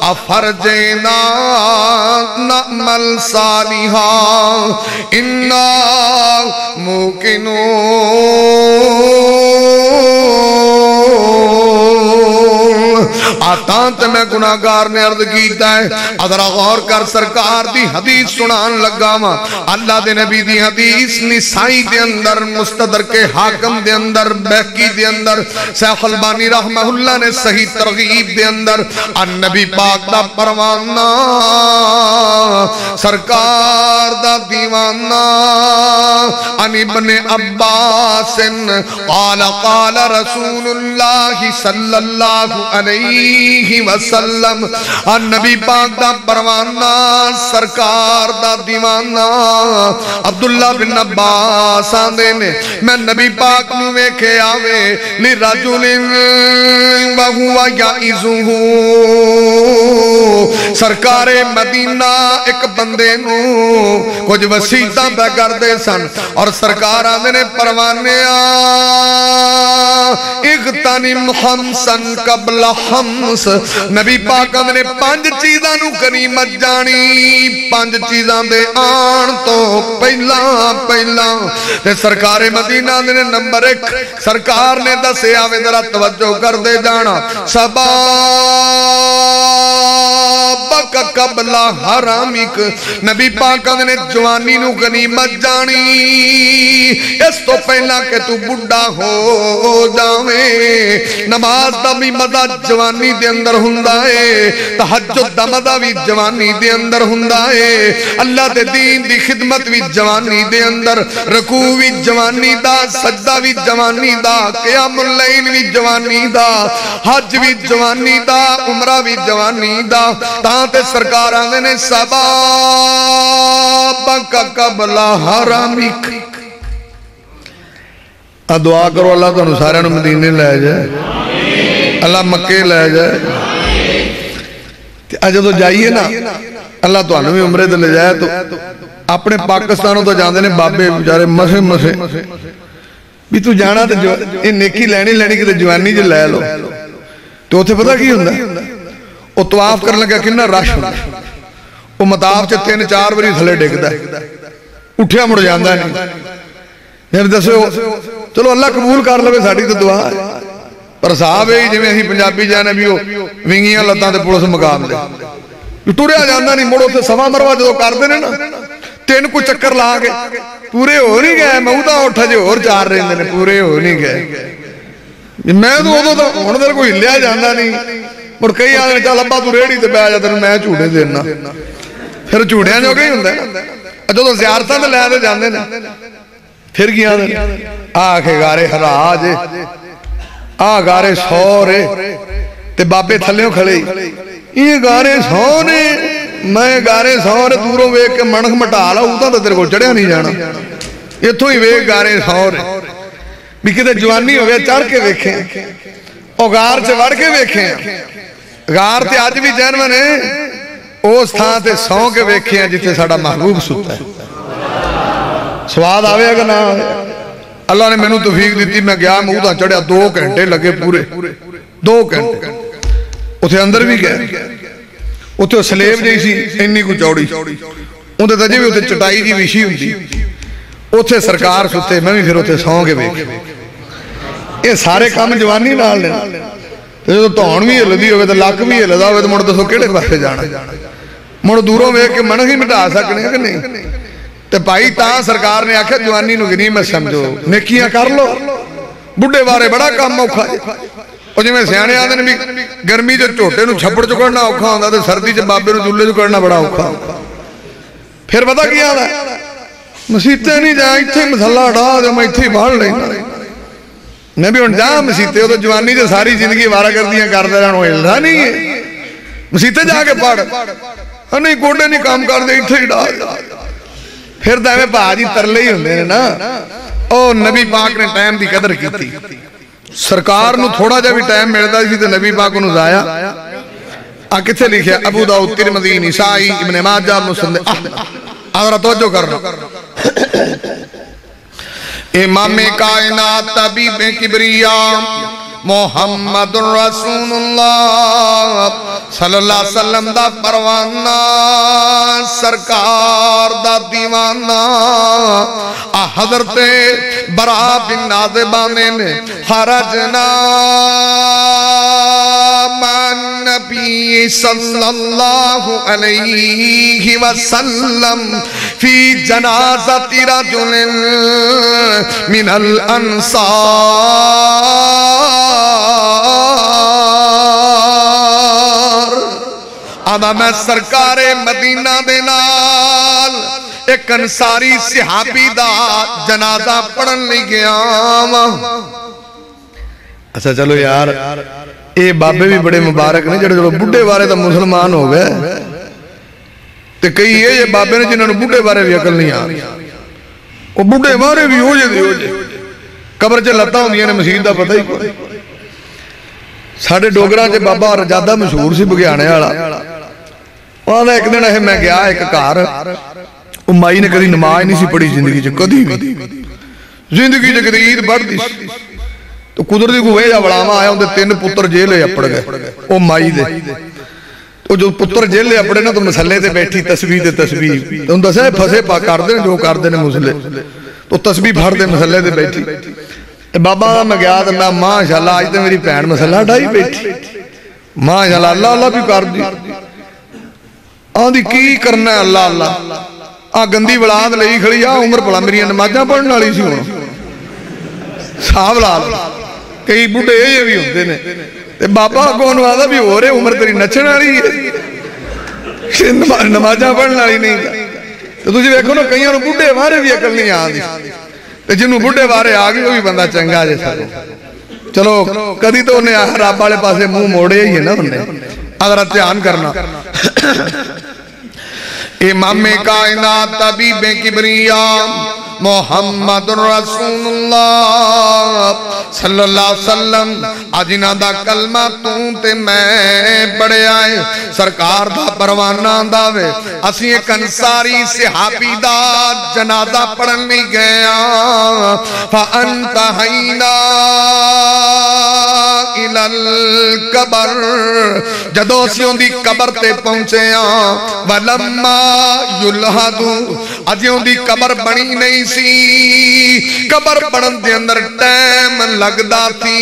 افرجنا نعمل صالحا انا موقنون۔ آتاں تے میں گناہگار نے عرض کیتا ہے، ادھر غور کر سرکار دی حدیث سنان لگا ماں، اللہ دے نبی دی حدیث نسائی دے اندر، مستدرک حاکم دے اندر، بہقی دے اندر، شیخ البانی رحمہ اللہ نے صحیح ترغیب دے اندر، النبی پاک دا پروانہ سرکار دا دیوانہ عن ابن عباس قال قال رسول اللہ صلی اللہ علیہ وسلم، النبی پاک دا پروانہ سرکار دا دیوانہ عبداللہ بن عباس آندے نے، میں نبی پاک نو ویکھے آوے لِرَجُلٍ وَهُوَ يَعِزُهُ، سرکار مدینہ ایک بندے نو کچھ وسیعتاں پہ کر دے سن، اور سرکار آندے نے پروانے اغتنم خمسن قبل خمس، نبی پاک آندے نے 5 چیزاں نو غنیمت جانی، 5 چیزاں دے آن تو پہلا تے سرکار مدینہ آندے نے نمبر 1 سرکار نے دسے آوے ذرا توجہ کر دے جانا، سبابک قبل حرامک، نبی پاک نے جوانی نو غنیمت جانی، اس تو پہلا کہ تو بڑھا ہو جاویں، نماز دا بھی مزہ جوانی دے اندر ہوندا ہے، تہجد دا مزہ بھی جوانی دے اندر ہوندا ہے، اللہ دے دین دی خدمت بھی جوانی دے اندر، رکوع بھی جوانی دا، سجدہ بھی جوانی دا، قیام اللیل بھی جوانی دا، حج بھی جوانی دا، عمرہ بھی جوانی دا، تانتے سرکار آندے نے سبابک قبل حرامک۔ دعا کرو اللہ تو سارے نو مدینے لے جائے، اللہ مکے لے جائے، اجھے تو جائیے نا اللہ تو انہوں بھی عمرے دے لے جائے، تو اپنے پاکستانوں تو جاندے نے بابے بچارے مسے بھی تو جانا تو نیکی لینی کہ جوانی جو لے لو، تو اتھے پتہ کی ہوندہ وہ طواف کرنے لگا کننا رش ہوندہ، وہ مطاف چے 3-4 بری تھلے ڈیک دا اٹھیا مڑ جاندہ نہیں، پھر دسے چلو اللہ قبول کر لوے ساڑی تو دعا ہے، پر صاحب ہے جی میں ہی پنجابی جانے بھی ہو ونگیاں لتاں تے پولیس مقام دے ٹوریا جاندہ نہیں، مڑو تے سوا مروا جو کر دینے نا 3 کو چکر لا کے پورے ہو نہیں گئے، مہودہ اٹھا جو اور 4 رہنے نے پورے ہو نہیں گئے، میں تو ہونے در کوئی لیا جاندہ نہیں، اور کئی آدھے چل ابا تو ریڑی تے بیٹھ جاتے میں جھوڑے دینا، پھر جھوڑیاں جو کہیں ہوندہ ہے، جو تو زیارتاں تے لے دے جاندے نے، پھر کیا دے آکھے گارے حراج گارے سورے تے بابے تھلیوں کھڑے یہ گارے سورے میں گارے سورے دوروں ویک کے منخ مٹالا ہوتا تو تیرے کو چڑھیا نہیں جانا، یہ تو ہی ویک گارے سورے بھی کتے جوانی ہو گیا چڑھ کے ویکھیں اور گار سے وڑ کے ویکھیں، گار تے آج بھی جنمن ہے اس تھا تے سو کے ویکھیں جتے ساڑا محبوب ستا ہے، سواد آوے اگر نہ آوے، اللہ نے میں نے توفیق دیتی، میں گیا مہودہ چڑھیا 2 گھنٹے لگے پورے 2 گھنٹے، اتھے اندر بھی گئے، اتھے سلیب جیسی انہی کو چوڑی، اتھے تجھے بھی اتھے چٹائی جی ویشی ہوندی، اتھے سرکار ستے میں بھی پھر اتھے سوں کے بیکھے، یہ سارے کام جوانی نال لینا، تو تون بھی ہلدی ہوئے تو لاک بھی ہلدا ہوئے تو مڑ دسو کیڑے پاسے جانا، مڑ دوروں میں کہ منہ ہی مٹا سکنے کہ نہیں، تے پائی تاں سرکار نے آکھا جوانی نو غنیمت سمجھو، نیکیاں کر لو، بڑھے بارے بڑا کام موکھا جے، اور جی میں سیانے آدھے نے بھی گرمی جو چھوٹے نو چھپڑ چکڑنا اوکھا ہوندہ تو سردی جو بابے نو دلے چکڑنا بڑا اوکھا ہوندہ، پھر پتہ کیا آدھا مسیطے نہیں جائیں اتھے مسلح اٹھا دے میں اتھے بھاڑ لینا، میں بھی ان جہاں مسیطے ہو تو جوانی جو ساری زندگی وارہ کردیاں کر دے رہا ہوں ہلدا نہیں ہے، مسیطے جا کے پڑھ نہیں کوڑے نہیں کام کر دے اتھے ہی ڈال، پھر دائمیں پہاجی ترلے ہی ہوندے نا، او نبی پاک نے ٹائم دی قدر کی تھی، سرکار نو تھوڑا جا بھی ٹائم ملتا سی تے نبی پاک نو ضائع کتھے لکھیا ابو داؤد ترمذی نسائی ابن ماجہ مسند احمد اگر توجہ کرنا امام کائنات طبیب کبریاء محمد رسول اللہ صلی اللہ علیہ وسلم دا پروانہ سرکار دا دیوانہ حضرت برا بن عازبہ نے خرجنا من نبی صلی اللہ علیہ وسلم فی جنازت رجل من الانصار آدھا میں سرکار مدینہ دے نال ایک انصاری صحابی دا جنازہ پڑھن لئی گیا. اچھا چلو یار اے بابے بھی بڑے مبارک نے جڑے جڑے بڑھے بارے دا مسلمان ہو گئے تے کئی یہ بابے نے جنہوں نے بڑھے بارے بھی عقل نہیں آ وہ بڑھے بارے بھی ہو جائے قبر چ لتا ہوں نے مسجد دا پتہ ہی کوئی. ساڑھے ڈوگراں چ بابا رجادہ مشہور سی بگیانے والا وہاں ایک دن ہے میں گیا ایک کار مائی نے کدی نماز نہیں سی پڑھی زندگی چ کدی بھی زندگی چ کدی عید پڑھتی تو قدرتی کو وجہ بڑاواں آیا اندر 3 پتر جیل اپڑ گئے وہ مائی دے تو جو پتر جیل اپڑے نا تو مسلے تے بیٹھی تسبیح تے تسبیح تو ان دسے پھسے پا کر دے جو کر دے مسلے تو تسبیح پھڑ دے مسلے تے بیٹھی بابا میں گیا تو میں ماشاءاللہ آج تے میری بہن مسلہ ڈھائی بیٹھی ماشاءاللہ اللہ اللہ بھی کر دی آدھی کی کرنا ہے اللہ اللہ گندی ولاد لئی کھڑی عمر پڑا میری نمازاں پڑھنے والی سی ہونا صاحب لال کئی بڑھے یہ بھی ہوتے نے بابا کون وادا بھی ہو رہے عمر تیری نچن والی ہے نمازاں پڑھنے والی نہیں تو تجھے دیکھو نا کئیوں نے بڑھے بارے بھی عقل نہیں آتی جنہوں بڑھے بارے آگئے وہ بھی بندہ چنگا جیسا چلو کدی تو انہیں رب والے پاسے منہ موڑے ہی ہے نا انہیں اگر دھیان کرنا امام کائنات طبیب کبریاء محمد رسول اللہ صلی اللہ علیہ وسلم آجینہ دا کلمہ تے میں پڑھے آئے سرکار دا پروانہ داوے اسی ایک انصاری صحابی دا جنازہ پڑھن نہیں گیا فَأَنْتَحَيْنَا إِلَى الْقَبَرِ جدو سیوں دی قبر تے پہنچے وَلَمَّا يُلْحَدُ اجیوں دی قبر بنی نہیں سی قبر بڑھن دے اندر ٹائم لگدا تھی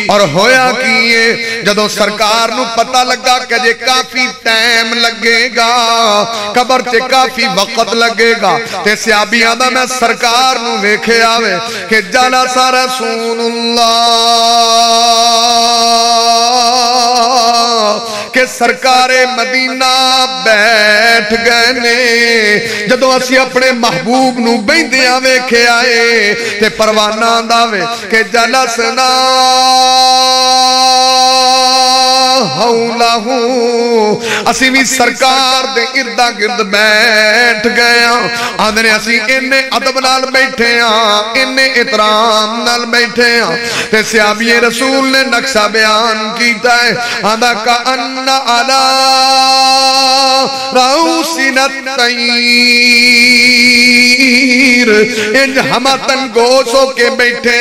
اور ہویا کیے جدو سرکار نو پتہ لگا کہ جے کافی ٹائم لگے گا قبر تے کافی وقت لگے گا تے صحابیاں دا میں سرکار نو ویکھے آوے کہ جلس رسول اللہ کہ سرکار مدینہ بیٹھ گئے نے جدو اسی اپنے محبوب نو بیندیاں ویکھے آئے تے پروانہ داوے کہ جلسنا حولہو اسی بھی سرکار دے اردہ گرد بیٹھ گئے آدھنے اسی انہیں عدب نال بیٹھے انہیں احترام نال بیٹھے تے صحابی رسول نے نقشہ بیان کیتا ہے آدھا کا ان علا روسنا التیر انج ہمتن گوشوں کے بیٹھے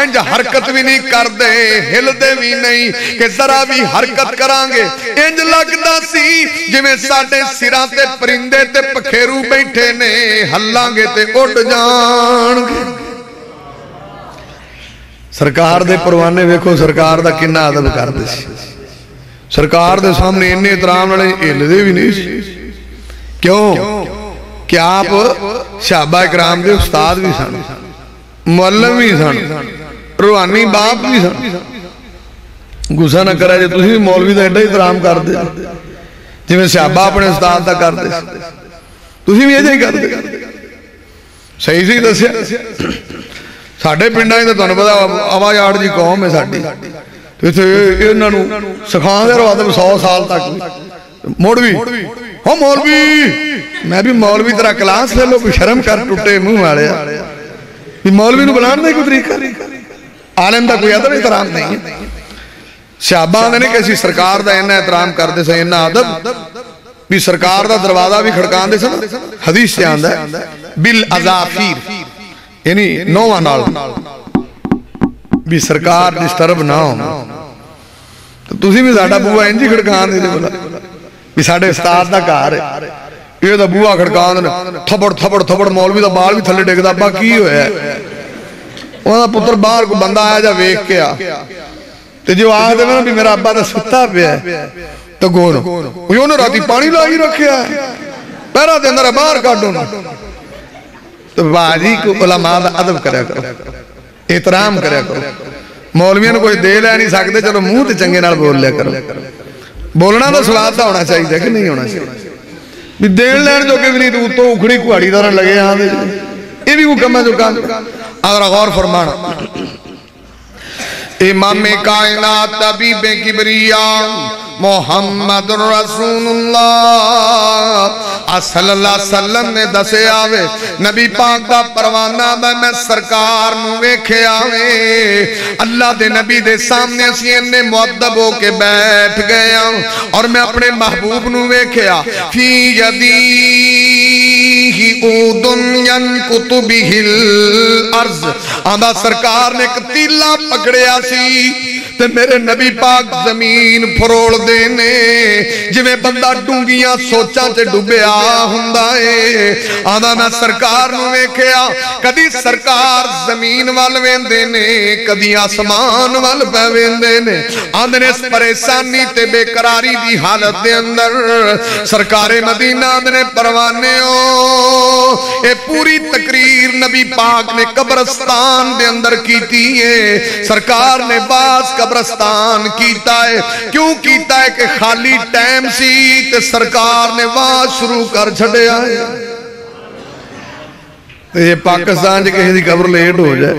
انج حرکت بھی نہیں کر دے ہل دے بھی نہیں کہ ذرا بھی حرکت کرانگے انج لگدا سی جویں ساڈے سراں تے پرندے تے پکھیرو بیٹھے نے ہلانگے تے اڑ جان گے سرکار دے پروانے ویکھو سرکار دا کنا ادب کر دے سی سرکار دے سامنے انہیں احترام نالے ہلدے بھی نہیں سی کیوں کہ آپ صحابہ اکرام دے استاد بھی سن معلم بھی سن روحانی باپ بھی سن غصہ نہ کرا جے تسی مولوی دا ایڈا احترام کر دے جی میں صحابہ اپنے استاد دا کر دے تسی بھی ایجا ہی کر دے صحیح سے دسیا ساڑھے پنڈا ہی تو پتا آواز آڑ جی قوم ہے ساڑھی انہوں نے سکھان دے روا دے 100 سال تک مولوی ہو مولوی میں بھی مولوی ترہ کلاس لے لو کوئی شرم کر ٹوٹے منہ والے مولوی نو بلان دے کوئی طریقہ عالم دا کوئی ادب احترام نہیں ہے. صحابہ نے کسی سرکار دا انہا احترام کردے سے انہا ادب بھی سرکار دا دروازہ بھی کھڑکان دے سن. حدیث سے آندہ ہے بالعزافیر یعنی نوہ نال بھی سرکار ڈسٹرب نہ ہو. تو تُسی بھی ساڑھا بوہ انجی کھڑکان دے بولا بھی ساڑھے استاد دا کار ہے. یہ دا بوہ کھڑکان دے تھپڑ مولوی دا بال بھی تھلے ڈیک دا ابا کی ہویا ہے. وہاں پتر باہر کو بندہ آیا جا ویک کے آ تو جو آگے دے میں بھی میرا ابا دا ستا پہ ہے تو گونو وہ نے راتی پانی لائی رکھیا ہے پیرا دے اندر باہر کاٹو نا. تو باجی کو علماء دا ادب کریا کرو احترام کریا کرو. مولویاں کوئی دے لے نہیں سکتے چلو منہ تے چنگے نال بول لیا کرو. بولنا تو سواد دا ہونا چاہیے کہ نہیں ہونا چاہیے بھی دین لین جو کہ بھی نہیں تو اکھڑی کوڑی دارا لگے ہاں دے یہ بھی وہ کم ہے جو کام. اگر غور فرمانا امام کائنات طبیب کبریاء محمد رسول اللہ صلی اللہ علیہ وسلم نے دسے آوے نبی پاک دا پروانہ میں سرکار نو ویکھے آوے. اللہ دے نبی دے سامنے اسی انہیں معدب ہو کے بیٹھ گیا اور میں اپنے محبوب نو ویکھیا فی یدیہی اودن ینکت بہل ارض. آدھا سرکار نے ایک تیلا پکڑیا سی تے میرے نبی پاک زمین پھروڑ دینے جویں بندہ ڈونگیاں سوچاں چے ڈوبیا ہندائے. آدھا میں سرکار نو ویکھیا کدی سرکار زمین وال ویندے نے کدی آسمان وال پہ ویندے نے. آدھے نے اس پریشانی تے بے قراری دی حالت دے اندر سرکار مدینہ آدھے نے پروانے ہو اے پوری تقریر نبی پاک نے قبرستان دے اندر کیتی ہے. سرکار نے باز قبرستان کیتا ہے. کیوں کیتا ہے کہ خالی ٹائم سی تے سرکار نے باز شروع کر چھڑے آئے. یہ پاکستان جے کہیں دی قبر لیٹ ہو جائے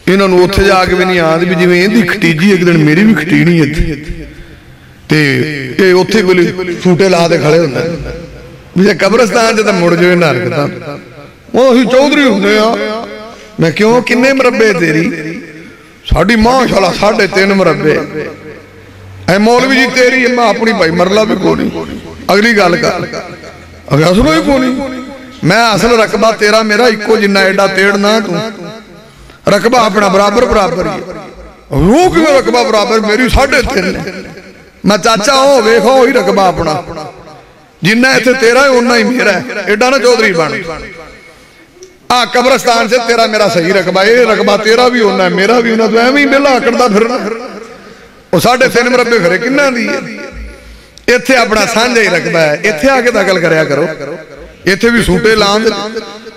انہوں نے اتھے جا کے بھی نہیں آدھ بھی جی میں دی کھٹیجی ایک دن میری بھی کھٹینی ہے تے یہ اتھے کوئی فوٹے لا دے کھڑے ہوندے مجھے قبرستان جے مڑ جو نہ رکھتا وہ ہی چودری ہوندے ہیں. میں کیوں کنے مربے تیری ساڑھی ماشاءاللہ 3.5 مربے اے مولوی جی تیری میں اپنی بھائی مرلہ بھی کونی اگلی گال کر اگر اصلو ہی کونی میں اصل رقبہ تیرا میرا ایکو جنہ ایڈا تیڑنا تو رقبہ اپنا برابر ہی وہ کیوں رقبہ برابر میری 3.5 میں چاچا ہوں ویکھو ہی رقبہ اپنا جنہ ایتھے تیرا ہے انہا ہی میرا ہے ایڈا نا چودری بان قبرستان سے تیرا میرا صحیح رقبہ ہے رقبہ تیرا بھی ہونا ہے میرا بھی ہونا تو ایمی بلا کردہ پھرنا وہ 3.5 مربے گھرے کنہ دیئے. ایتھے اپنا سانجہ ہی رقبہ ہے ایتھے آگے داخل کریا کرو ایتھے بھی سوٹے لان دے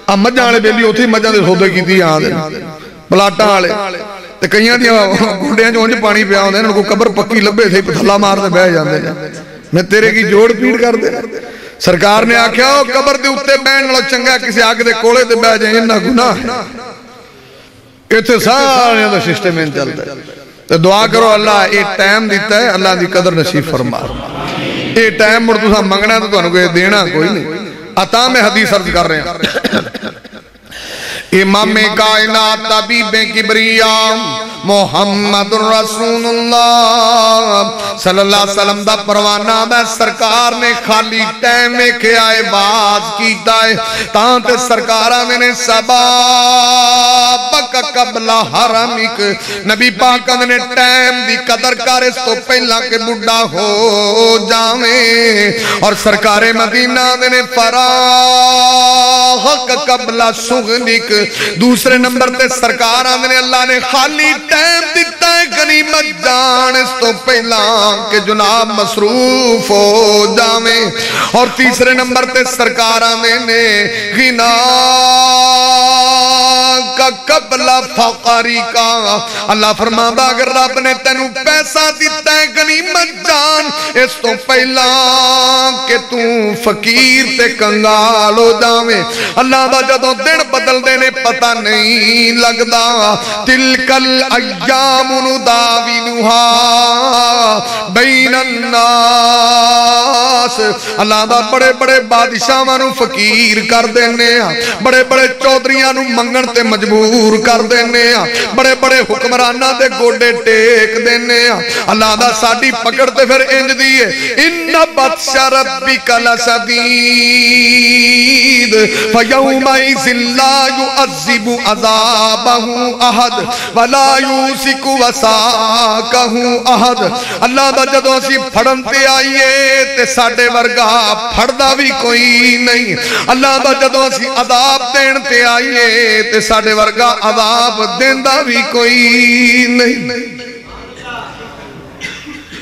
اب مجھا آلے بیلی ہوتی مجھا دے سودے کی دی آن دے پلاٹا آلے تے کئیاں دیا گھنڈیاں جو انجھ پانی پیا ہوندے ان کو قبر پکی لبے تھے پتھلا مار دے بہ جاندے میں تیرے کی جوڑ پیڑ کر دے. سرکار نے آکھیا ہو قبر دے اتے بین لو چنگا کسی آگے دے کوڑے دے بہ جائیں انہا گناہ ہے. ایتھے سارے دا سسٹم ان چلتا ہے. تو دعا کرو اللہ ایک ٹائم دیتا ہے اللہ دی قدر نصیب فرما. ایک ٹائم مڑ تو سا منگنا ہے تو انہوں کو دینا کوئی نہیں. عطا میں حدیث عرض کر رہے ہیں امام کائنات طبیب کبریاء محمد رسول اللہ صلی اللہ علیہ وسلم دا پروانہ میں سرکار نے خالی ٹائم میں کیا ہے باز کیتا ہے تانتے سرکارہ نے سبابک قبل حرمک نبی پاک نے ٹائم دی قدر کر اس تو پہلا کہ بڑھا ہو جاویں اور سرکار مدینہ نے فراغک قبل سغنک دوسرے نمبر تے سرکار آمنے اللہ نے خالی ٹائم دیتا ہے غنیمت جان اس تو پہلا کہ جناب مصروف ہو جاویں اور تیسرے نمبر تے سرکار آمنے غنا کا قبل فقری کا اللہ فرماتا اگر رب نے تینو پیسہ دیتا ہے غنیمت جان اس تو پہلا کہ تو فقیر تے کنگال ہو جاویں اللہ دا جدوں دن بدل دینے پتہ نہیں لگدا تلکل ایام نداوینہا بین الناس اللہ دا بڑے بڑے بادشاہاں نو فقیر کر دینے بڑے بڑے چودھریاں نو منگن تے مجبور مجبور کر دینے بڑے بڑے حکمرانہ دے گوڑے ٹیک دینے اللہ دا ساڑی پکڑتے پھر انج دیئے ان بطش ربک لشدید فیومئذ لا يعذب عذابہ احد ولا یوثق وثاقہ احد اللہ دا جدوں اسی پھڑنتے آئیے تے ساڑے ورگا پھڑدا بھی کوئی نہیں اللہ دا جدوں اسی عذاب دینتے آئیے تے ساڑے ورگا عذاب دیندہ بھی کوئی نہیں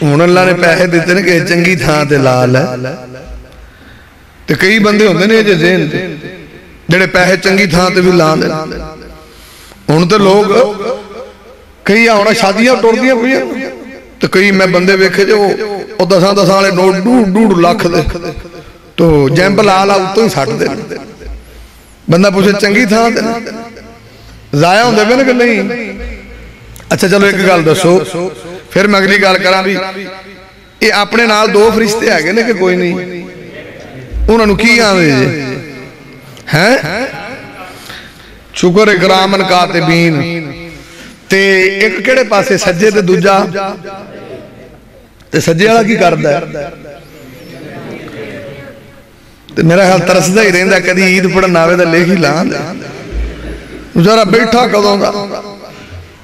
ہون اللہ نے پیسے دیتے ہیں کہ چنگی تھاں تے لال ہے تے کئی بندے ہوندے نے جو ذہن تے جڑے پیسے چنگی تھاں تے بھی لال ہے ہون تے لوگ کئی آونا شادیاں ٹوڑ دیا ہوئی تو کئی میں بندے ویکھے جو وہ دساں والے نوٹ ڈوڑ لاکھ دے تو جیمپل آلا تو ہی ساٹھ دے بندہ پوچھے چنگی تھا دے ضائع ہوں دے میں نے کہ نہیں اچھا چلو ایک گال دسو پھر میں اگلی گال کرا بھی یہ اپنے نال دو فرشتے آگے نے کہ کوئی نہیں انہوں نے کی آنے جے ہیں شکر اکرامن کاتبین تے ایک کڑے پاسے سجے تے دوجا تے سجے والا کی کردا ہے تے میرا خیال ترسدا ہی رہندا کدی عید پڑھن آوے تے لے ہی لاں ذرا بیٹھا کدوں دا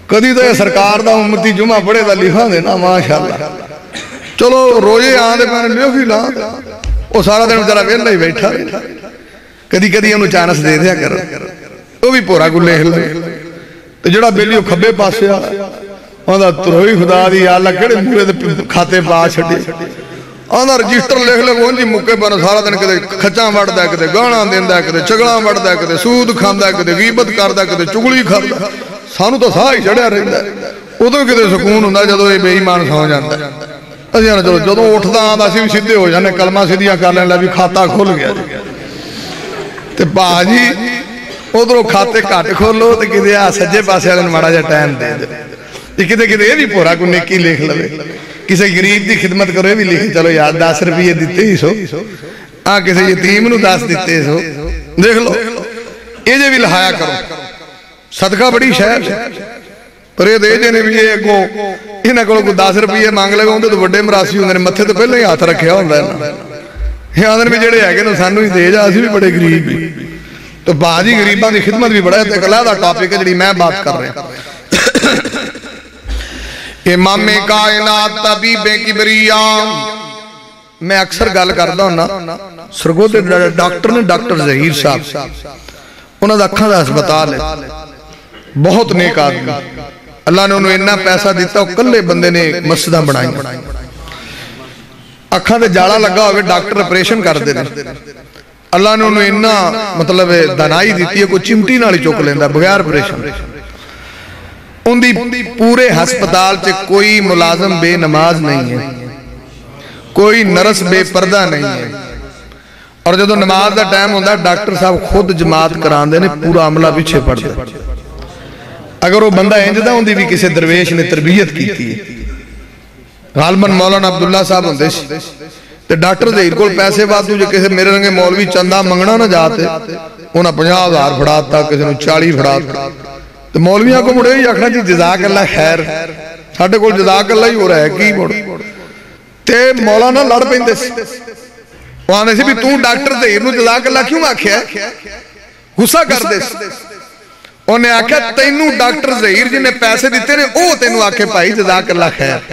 کدی تے سرکار دا امتی جمعہ پڑھے دا لکھا دے نا ماشاءاللہ چلو روزے آن دے میں لے ہی لاں او سارا دن ذرا ویلا ہی بیٹھا کدی کدی انہوں چانس دے دیا کر وہ بھی پورا کو لے لے جڑا بیلی کھبے پاسے آندا تروئی خدا دی یا اللہ کڑے مورے دے کھاتے پا چھڑے آندا رجسٹر لکھ لے کون جی مکے پر سارا دن کدے کھچاں وڑدا ہے کدے گانا دیندا ہے کدے چگڑاں وڑدا ہے کدے سود کھاندا ہے کدے غیبت کردا ہے کدے چگلی کھاندا ہے سانو تو ساہ ہی چڑھیا رہندا ہے ادوں کدے سکون ہوندا جدوں اے بے ایمان سو جاندا ہے اسی نا چلو جدوں اٹھدا آندا اسی بھی سیدھے ہو جانے کلمہ سیدھیاں کر لین لے بھی کھاتا کھل گیا تے باجی ادھروں کھاتے کٹ کھولو تو کدے سجے پاسے والے ماڑا جا ٹائم دے دے کدے کدے یہ بھی پورا کو نیکی لکھ لوے کسی غریب دی خدمت کرو یہ بھی لکھ چلو یار 10 روپیے دیتے ہی سو کسی یتیم نو 10 دیتے سو دیکھ لو یہ جو بھی لہایا کرو صدقہ بڑی شہر پر یہ دے جنے بھی یہ کو انہاں کو 10 روپیے مانگ لے گا تو بڑے مراسی ہوندے نے متھے تو پہلے ہی ہاتھ رکھیا ہوندا ہے نا یہ آندن بھی جڑے ہے کہ سانو ہی دے جا اسی بھی بڑے غریب ہی تو باجی غریباں دی خدمت بھی بڑا ہے ایک علیحدہ ٹاپک ہے جڑی میں بات کر رہے ہیں امام کائنات طبیب کبریاء میں اکثر گل کردا ہوں سرگو دے ڈاکٹر نے ڈاکٹر ظہیر صاحب انہاں دا اکھاں دا ہسپتال ہے بہت نیک آدمی اللہ نے انہوں اتنا پیسہ دیتا وہ کلے بندے نے مسجداں بنائی اکھاں دے جاڑا لگا ہوئے ڈاکٹر آپریشن کر دے اللہ نے انہوں اتنا مطلب دنائی دیتی ہے کوئی چمٹی نالی چوک لیندہ بغیر آپریشن ان دی پورے ہسپتال چے کوئی ملازم بے نماز نہیں ہے کوئی نرس بے پردہ نہیں ہے اور جدو نماز دا ٹائم ہوندہ ہے ڈاکٹر صاحب خود جماعت کران دے نے پورا عملہ پیچھے پڑ دے اگر وہ بندہ انجدہ ہوں دی بھی کسی درویش نے تربیت کی تھی غالباً مولانا عبداللہ صاحب ہوں دیش تے ڈاکٹر ظہیر کول پیسے بات جو کسی میرے رنگے مولوی چندہ منگنا نہ جاتے انہاں 50,000 پھڑاتا کسی نے 40 پھڑاتا تو مولویاں کو مڑے ہی اکھنا جی جزاک اللہ خیر ساڑھے کول جزاک اللہ ہی ہو رہا ہے کی مڑ تے مولانا لڑ پہندے سی وہ آنے سے بھی تُوں ڈاکٹر ظہیر نو جزاک اللہ کیوں آکھیا ہے غصہ کر دے سی انہیں آکھا تینوں ڈاکٹر ظہیر جنہیں پیسے دیتے نے او تینوں آکھے پائی جزاک اللہ خیر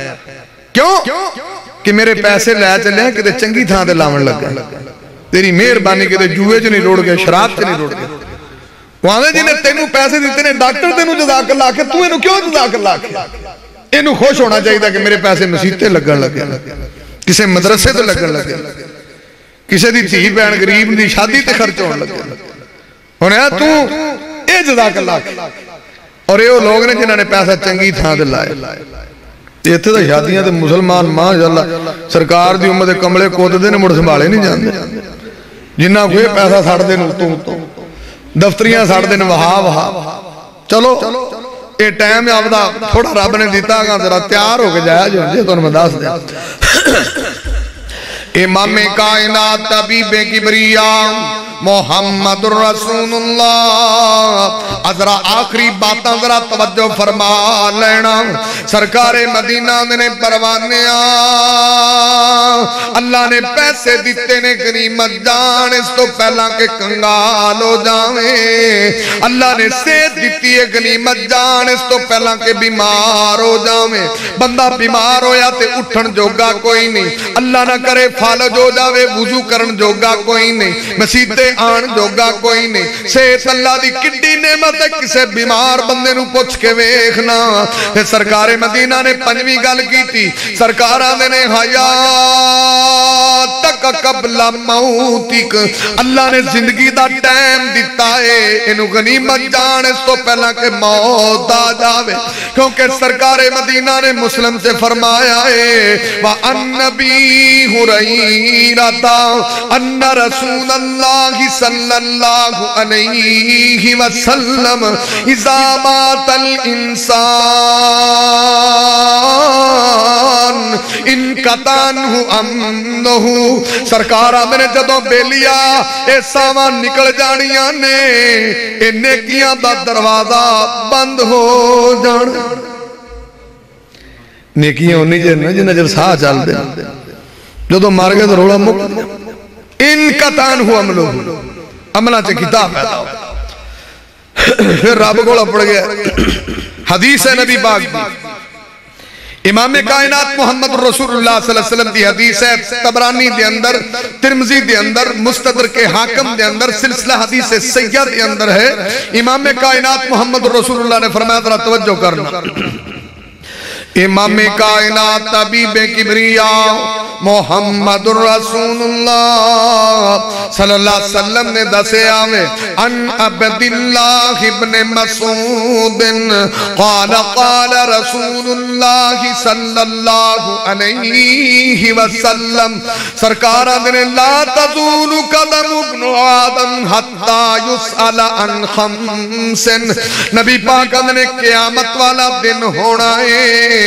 کیوں کہ میرے پیسے لے چلے ہیں کہ چنگی تھاں دے لاون لگ گئے تیری مہربانی کہ جوئے جو نہیں روڑ گئے شراب سے نہیں روڑ گئے وہاں جنہیں تینوں پیسے دیتے نے ڈاکٹر تینوں جزاک اللہ آکھے تو انہوں کیوں جزاک اللہ آکھے انہوں خوش ہونا چاہیے تھا کہ میرے پیسے مسیحتے لگن لگے کسے مدرسے تو لگن لگے کسے دی تھی بین غریب دی شادی تے خرچ ہونے لگے انہیں تو اے جزاک اللہ آکھے اور یہ لوگ نے جنہوں نے پیسہ چنگی تھا دے لائے یہ تھے دا شادیاں تے مسلمان ماشاءاللہ سرکار دی امت کملے کود دے نے مڑ سنبھالے نہیں جاندے جنہاں کوئی پیسہ ساڑھ دے نوتوں دفتریاں ساڑھ دے وہا چلو اے ٹائم آپ دا تھوڑا رب نے دیتا گا ذرا تیار ہو کے جایا جو تو انہوں مداس دے امام کائنات طبیب کبریاء محمد رسول اللہ۔ ذرا آخری باتاں ذرا توجہ فرما لینا، سرکار مدینہ نے پروانے اللہ نے پیسے دیتے نے غنیمت جان اس تو پہلا کہ کنگال ہو جاویں، اللہ نے صحت دیتی ہے غنیمت جان اس تو پہلا کہ بیمار ہو جاویں۔ بندہ بیمار ہویا تے اٹھن جوگا کوئی نہیں، اللہ نہ کرے فالج ہو جاوے وضو کرن جوگا کوئی نہیں، مسیتے آن جوگا کوئی نہیں، صحت اللہ دی کڈی نعمت ہے، کسے بیمار بندے نو پوچھ کے ویکھنا۔ تے سرکار مدینہ نے پنجویں گل کی تھی، سرکار آندے نے حیاتک قبل موتک، اللہ نے زندگی دا ٹائم دیتا ہے انہوں غنیمت جان اس تو پہلا کہ موت آ جاوے، کیونکہ سرکار مدینہ نے مسلم سے فرمایا ہے وَأَنَّ بِي هُرَيْرَةَ أَنَّ رَسُولَ اللَّهِ صَلَّى اللَّهُ عَلَيْهِ وَسَلَّمَ إِذَا مَاتَ الْإِنسَانُ انقطع عنہ امنہ، سرکار میں جدوں بیلیا اے سامان نکل جانیاں نے اے نیکیاں دا دروازہ بند ہو جان، نیکیاں ہونی جنہ جنہ جر ساہ چال دے جدوں مار گئے تو روڑا مک انقطع عنہ امنہ، عملہ چے کتاب پیدا ہو۔ پھر رب کو لپڑ گیا حدیث ہے نبی پاک دی، امام کائنات محمد رسول اللہ صلی اللہ علیہ وسلم دی حدیث ہے، طبرانی دے اندر، ترمذی دے اندر، مستدرک حاکم دے اندر، سلسلہ حدیث سیہ دے اندر ہے۔ امام کائنات محمد رسول اللہ نے فرمایا ذرا توجہ کرنا، امام کائنات طبیب کبریاء محمد رسول اللہ صلی اللہ علیہ وسلم نے دسے آوے ان عبداللہ ابن مسعود قال قال رسول اللہ صلی اللہ علیہ وسلم، سرکار نے لا تزول قدم ابن آدم حتی یسأل عن خمس، نبی پاک نے قیامت والا دن ہونا ہے،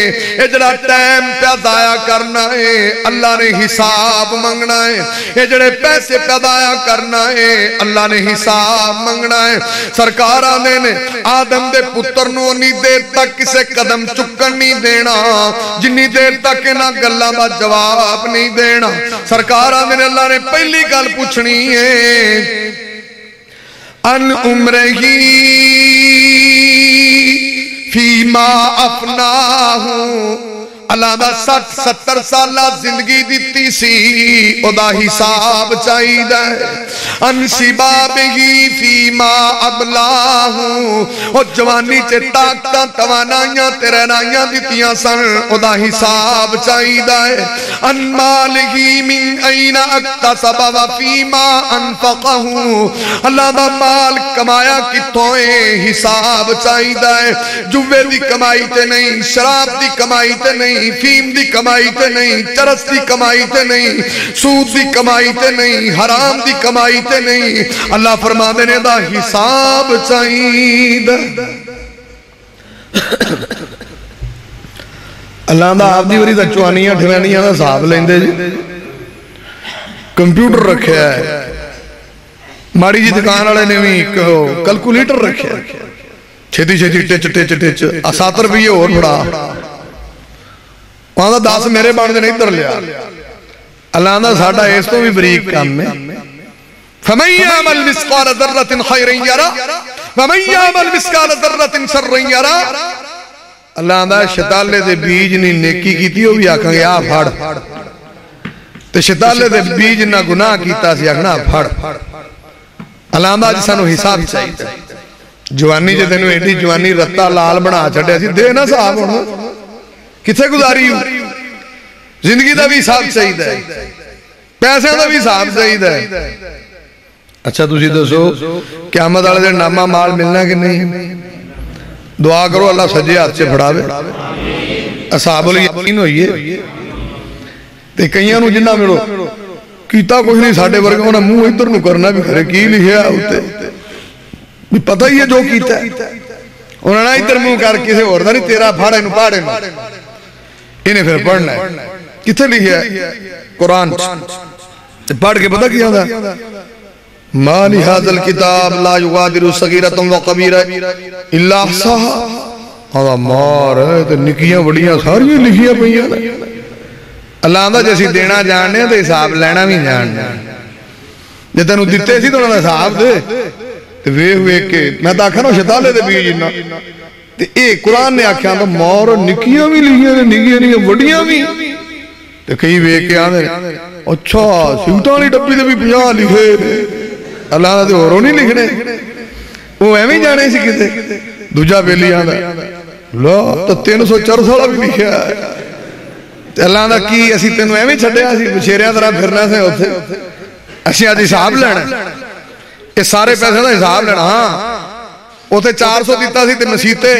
اجڑا ٹائم پہ ضائع کرنا ہے اللہ نے حساب منگنا ہے، اجڑے پیسے پہ ضائع کرنا ہے اللہ نے حساب منگنا ہے۔ سرکار آنے نے آدم دے پتر نو انی دیر تک کسے قدم چکن نہیں دینا جنی دیر تک نہ گلہ با جواب نہیں دینا۔ سرکار آنے نے اللہ نے پہلی گل پوچھنی ہے ان عمرہی فیما افناہو، اللہ دا 60-70 سالہ زندگی دیتی سی او دا حساب چاہی دا ہے، ان شبابہی فیما ابلاہو، او جوانی چے طاقتہ توانائیاں ترینائیاں دیتیاں سن او دا حساب چاہی دا ہے، ان مالہی من این اکتسب وفیما انفقہو، اللہ دا مال کمایا کتوئے حساب چاہی دا ہے، جوے دی کمائی تے نہیں، شراب دی کمائی تے نہیں، فیم دی کمائی تے نہیں، چرس دی کمائی تے نہیں، سود دی کمائی تے نہیں، حرام دی کمائی تے نہیں، اللہ فرما دینے دا حساب چاہید۔ اللہ دا آپ دی وری دا چوانیاں ٹھوانیاں دا صاحب لیندے جی، کمپیوٹر رکھے ہے، ماڑی جی دکان والے نے بھی کلکولیٹر رکھے ہے، چھتی چھتی ٹچ ٹچ ٹچ اساتر بھی اور بڑا وہاں دا 10 میرے باندھے نہیں در لیا، اللہ دا ساڑھا اس تو بھی بریک کام میں فَمَنْ يَعْمَلْ مِثْقَالَ ذَرَّةٍ خَيْرٍ يَرَى وَمَنْ يَعْمَلْ مِثْقَالَ ذَرَّةٍ شَرٍّ يَرَى، اللہ دا شتالے دے بیج نے نیکی کی تھی وہ بھی آکھاں گے آ پھاڑ، تے شتالے دے بیج نہ گناہ کیتا سی آکھنا پھاڑ، اللہ دا جسا نو حساب چاہیے، جوانی جے دنو ایڈی جوانی رتا لال بنا چھڑے سی دے نا صاحب ہونا کتھے گزاری ہوں، زندگی دا بھی حساب چاہید ہے، پیسے دا بھی حساب چاہید ہے۔ اچھا تُسی دسو قیامت والے دن نامہ مال ملنا کہ نہیں؟ دعا کرو اللہ سجے ہاتھ سے پھڑاوے، اصحاب الیمین ہوئیے تے کئیاں نو جنہ ملو کیتا کچھ نہیں ساڑھے ورگا ہونا منہ ادھر نو کرنا بھی کھرے کی لکھیا ہوتے بھی پتہ ہی ہے جو کیتا ہے، انہوں نے ادھر منہ کر کسے اور دا نہیں تیرا پھاڑے نو پاڑے نو، انہیں پھر پڑھنا ہے کتھے لکھیا ہے قرآن پڑھ کے پتہ کیا دا ما لهذا الكتاب لا يغادر صغيرة وكبيرة الا احصاها. آدھا مار ہے تو نکیاں بڑیاں ساری لکھیاں پہیاں. اللہ آدھا جیسی دینا جاننے ہیں تو حساب لینا بھی جاننے ہیں. جب تینوں دیتے سی تو انہوں نے حساب دے تو ویک ویک کے میں تو آکھا نا شیطان دے بھی جنہ تو ایک قرآن نے آکھا تو مار نکیاں بھی لکھیاں نکیاں نہیں بڑیاں بھی تو کئی ویک کے آدھے اچھا سیوٹانی ڈبی دے بھی 50 لکھے. اللہ نے تو اوروں نہیں لکھنے وہ ایویں جانے سی کتے. دوجہ بیلی آدھا لا تو 304 سالہ بھی لکھیا ہے. اللہ نے کی اسی تینوں ایویں چھڑے اسی بچیریاں طرح پھرنا سے ہوتے اسی آج حساب لینا یہ سارے پیسے دا حساب لینا. ہاں اوتے 400 دیتا سی تے مسیتے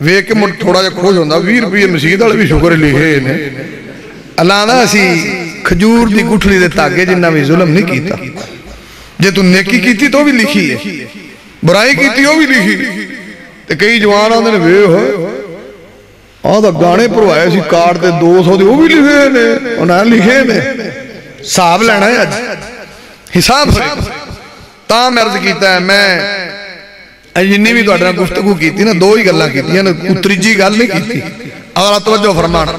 ویک کے مٹ تھوڑا جا کھوج ہوندہ 20 روپے مسیت والے بھی شکر لکھے نے. اللہ نے اسی کھجور دی گٹھلی دے تاکے جنہ بھی ظلم نہیں کیتا. جے تو نیکی کیتی تو بھی لکھی ہے برائی کیتی وہ بھی لکھی. تے کئی جوان آدھے نے وے ہوئے آدھا گانے پروائے سی کارڈ تے 200 دے وہ بھی لکھے نے انہیں لکھے نے. حساب لینا ہے آج حساب سے تاں مرض کیتا ہے. میں جنہی بھی تو اٹھنا گفتگو کیتی نا دو ہی گلہ کیتی ہے نا تریجی گل نہیں کیتی. اور توجہ فرمانا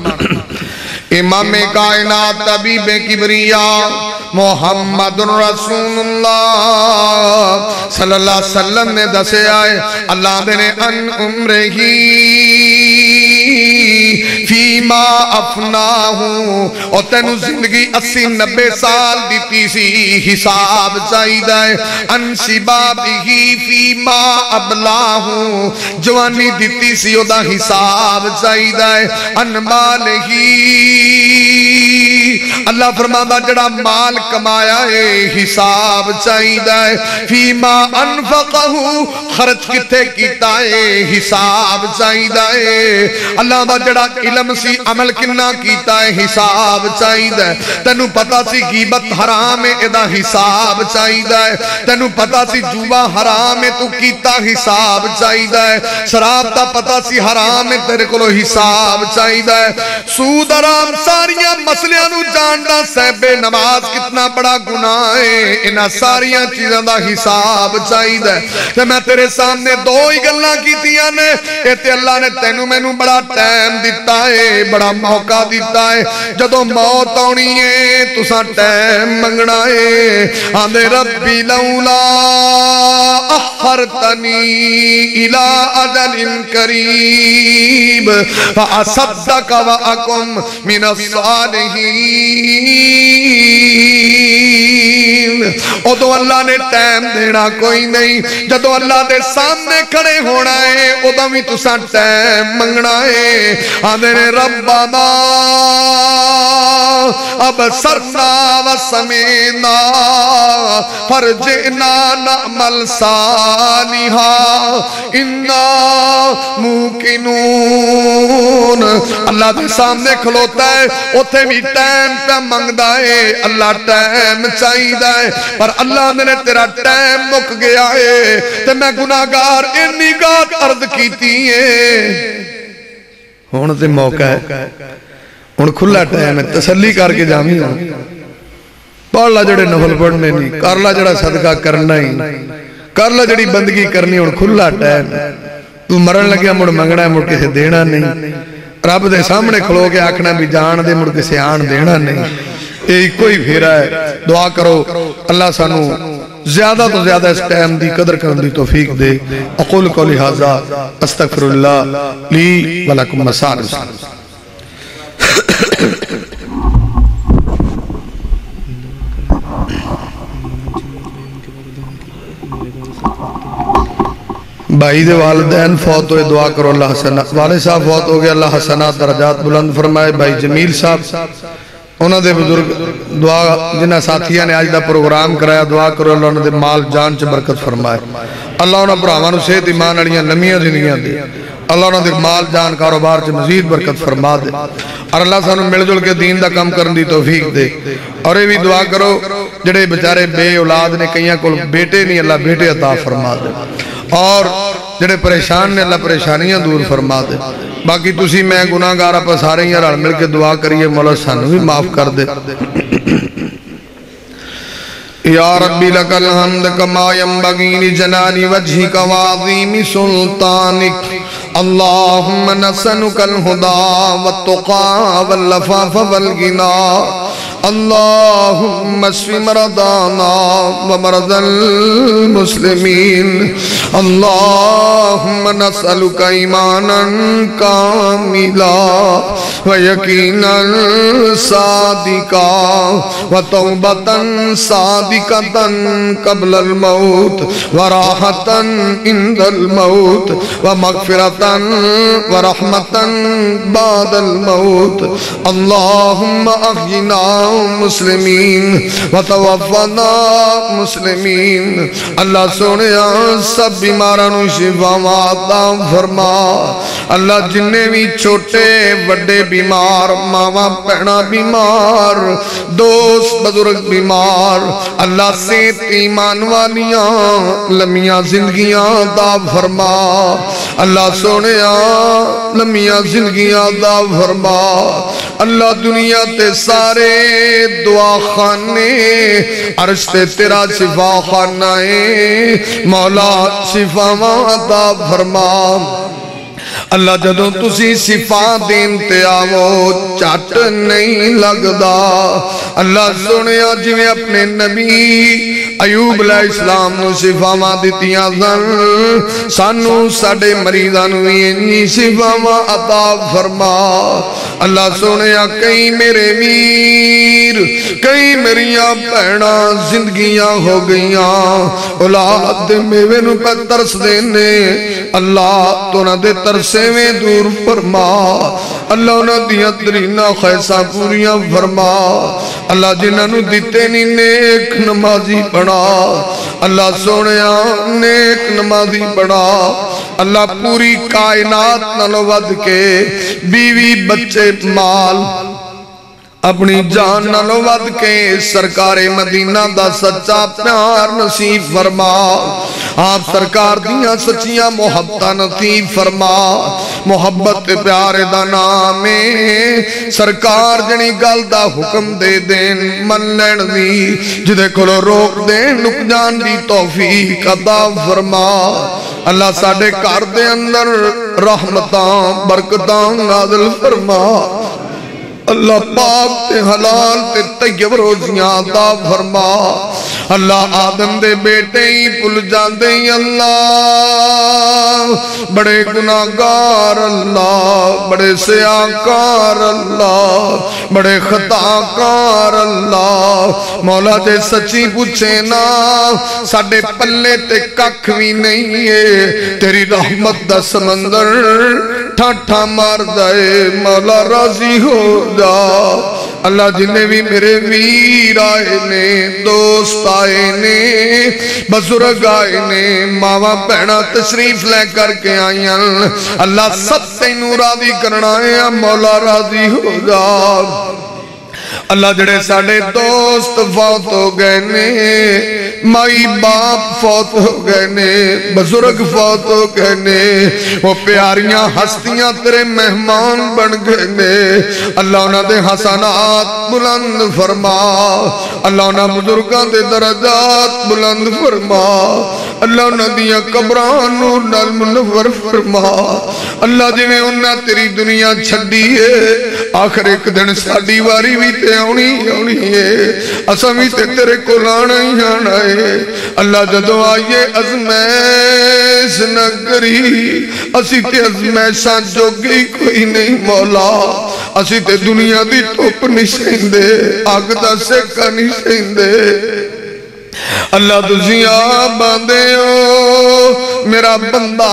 امام کائنات طبیب کبریاء محمد رسول اللہ صلی اللہ علیہ وسلم نے دسے آئے اللہ نے ان عمرہی فیما افناہوں اور تینو زندگی 80-90 سال دیتی سی حساب چاہید ہے. ان شبابہی فیما ابلاہوں جوانی دیتی سی او دا حساب چاہید ہے. ان مالہی اللہ فرماندہ جڑا مال کمایا ہے حساب چاہید ہے. فیما انفقہو خرچ کتے کیتا ہے حساب چاہید ہے. اللہ دا جڑا علم سی عمل کننا کیتا ہے حساب چاہید ہے. تینو پتا سی غیبت حرام ہے ادھا حساب چاہید ہے. تینو پتا سی جوا حرام ہے تو کیتا حساب چاہید ہے. شراب دا پتا سی حرام ہے تیرے کلو حساب چاہید ہے. سود حرام ساریاں مسئلیاں نو جاننا سہبے نماز کتنا بڑا گناہ ہے انہا ساریاں چیزاں دا حساب چاہید ہے. تو میں تیرے سامنے دو ہی گلنا کیتیاں نے ایتے اللہ نے تینو میں نو بڑا ٹائم دیتا ہے بڑا موقع دیتا ہے. جدو موت آنی ہے تو سا ٹائم منگنا ہے. آندے ربی لولا اخرتنی الى اجل قریب فاصدق واکم من الصالحین. او تو اللہ نے ٹائم دینا کوئی نہیں. جدو اللہ دے سامنے کھڑے ہونا ہے او دا بھی تو سا ٹائم منگنا ہے. آدھے نے ربنا اب سرنا و سمینا فرجنا نعمل صالحا انا موقنون. اللہ دے سامنے کھلوتا ہے اتھے بھی ٹائم پہ منگدا ہے. اللہ ٹائم چاہید ہے پر اللہ نے تیرا ٹائم مک گیا ہے تے میں گناہگار انی گات عرض کیتی ہے. ہون تے موقع ہے ہون کھلا ٹائم ہے تسلی کر کے جامی ہوں پڑھ لا جڑے نفل پڑھنے نہیں کر لا جڑا صدقہ کرنا ہی کر لا جڑی بندگی کرنی ہون کھلا ٹائم ہے. تو مرن لگیا مڑ منگنا ہے مڑ کسے دینا نہیں. رب دے سامنے کھلو کے آکھنا بھی جان دے مڑ کسے آن دینا نہیں. یہ کوئی پھیرا ہے. دعا کرو اللہ سانو زیادہ تو زیادہ اس ٹائم دی قدر کرن دی توفیق دے. اقول قولی ھذا استغفر اللہ لی ولکم مسار. بھائی دے والدین فوت ہوئے دعا کرو اللہ حسنات. والد صاحب فوت ہو گئے اللہ حسنات درجات بلند فرمائے. بھائی جمیل صاحب انہوں دے بزرگ دعا جنہ ساتھیاں نے آج دا پروگرام کرایا دعا کرو اللہ انہوں دے مال جان چ برکت فرمائے. اللہ انہوں براہمانو صحت ایمان علیاں نمیاں زندگیاں دے. اللہ انہوں دے مال جان کاروبار چ مزید برکت فرما دے اور اللہ سانو مل جل کے دین دا کم کرن دی توفیق دے. اور یہ بھی دعا کرو جڑے بچارے بے اولاد نے کئیاں کول بیٹے نہیں اللہ بیٹے عطا فرما دے اور جڑے پریشان نے اللہ پریشانیاں دور فرما دے. باقی تسی میں گناہگار اپا سارے ہی رل مل کے دعا کریے مولا سانو بھی معاف کر دے. یا ربی لک الحمد کما ینبغی لجلال وجہک وعظیم سلطانک اللہم نسألک الہدى والتقى واللفاف والغنى اللہم اشف مرضانا ومرضى المسلمین اللہم نسألک ایمانا کاملا ویقینا صادقا وتوبتا صادقتا قبل الموت وراحتا عند الموت ومغفرتا ورحمتا بعد الموت اللہم احینا مسلمین وتوفنا مسلمین اللہ سونیا سب بیمارانو شفا عطا فرما اللہ جننے بھی چھوٹے بڑے بیمار ماما پہنا بیمار دوست بزرگ بیمار اللہ سے ایمان والیاں لمیاں زندگیاں عطا فرما اللہ سونیا لمیاں زندگیاں عطا فرما اللہ دنیا تے سارے دعا خانے عرش تے تیرا شفا خانہ مولا شفا عطا فرما اللہ جدوں تسی شفا دین تے آو چٹ نہیں لگدا اللہ سنیا جویں اپنے نبی ایوب علیہ السلام نو شفاواں دتیاں سن سانو ساڈے مریضاں نو وی شفاواں عطا فرما اللہ سنیا کئی میرے ویر کئی میریاں بہناں زندگیاں ہو گئیاں اولاد دے میوے نو پہ ترس دینے اللہ تو نہ دے ترسے میں دور فرما اللہ انہاں دیاں ترینہ خیسہ پوریاں فرما اللہ جنہاں نو دیتے نی نیک نمازی بنا اللہ سونیا نیک نمازی بنا اللہ پوری کائنات نالو ود کے بیوی بچے مال اپنی جان نالو ود کے سرکار مدینہ دا سچا پیار نصیب فرما آپ سرکار دیاں سچیاں محبتہ نصیب فرما محبت پیار دا نام سرکار جنی گل دا حکم دے دین من لین دی جدے کلو روک دین نک جان دی توفیق عطا فرما اللہ ساڑھے کار دے اندر رحمتاں برکتاں نازل فرما اللہ پاک تے حلال تے طیب روزیاں عطا فرما اللہ آدم دے بیٹے ہی پل جاندے ہی اللہ بڑے گناہگار اللہ بڑے سیاکار اللہ بڑے خطاکار اللہ مولا جے سچی پوچھے نا ساڑے پلے تے ککھ بھی نہیں ہے تیری رحمت دا سمندر ٹھاٹھا مار دائے مولا راضی ہو جا اللہ جنہیں بھی میرے ویر آئے نے دوست آئے نے بزرگ آئے نے ماما بہنا تشریف لے کر کے آئیں اللہ سب تینوں راضی کرنا ہے مولا راضی ہو جا اللہ جڑے ساڑے دوست فوت ہو گئے نے مائی باپ فوت ہو گئے نے بزرگ فوت ہو گئے نے وہ پیاریاں ہستیاں تیرے مہمان بن گئے نے اللہ انہاں دے حسنات بلند فرما اللہ انہاں بزرگاں دے درجات بلند فرما اللہ انہاں دیاں قبران نور نال منور فرما اللہ جی میں انہاں تیری دنیا چھڑی ہے آخر ایک دن ساڑی واری بھی تے آنی ہے اسامی تے تیرے کو لانا ہی آنا ہے اللہ جدو آئیے ازمیش نہ کری اسی تے ازمیشاں جو گئی کوئی نہیں مولا اسی تے دنیا دی توپ نہیں سیندے آگ دا سیکا نہیں سیندے اللہ تجھیاں باندے ہو میرا بندہ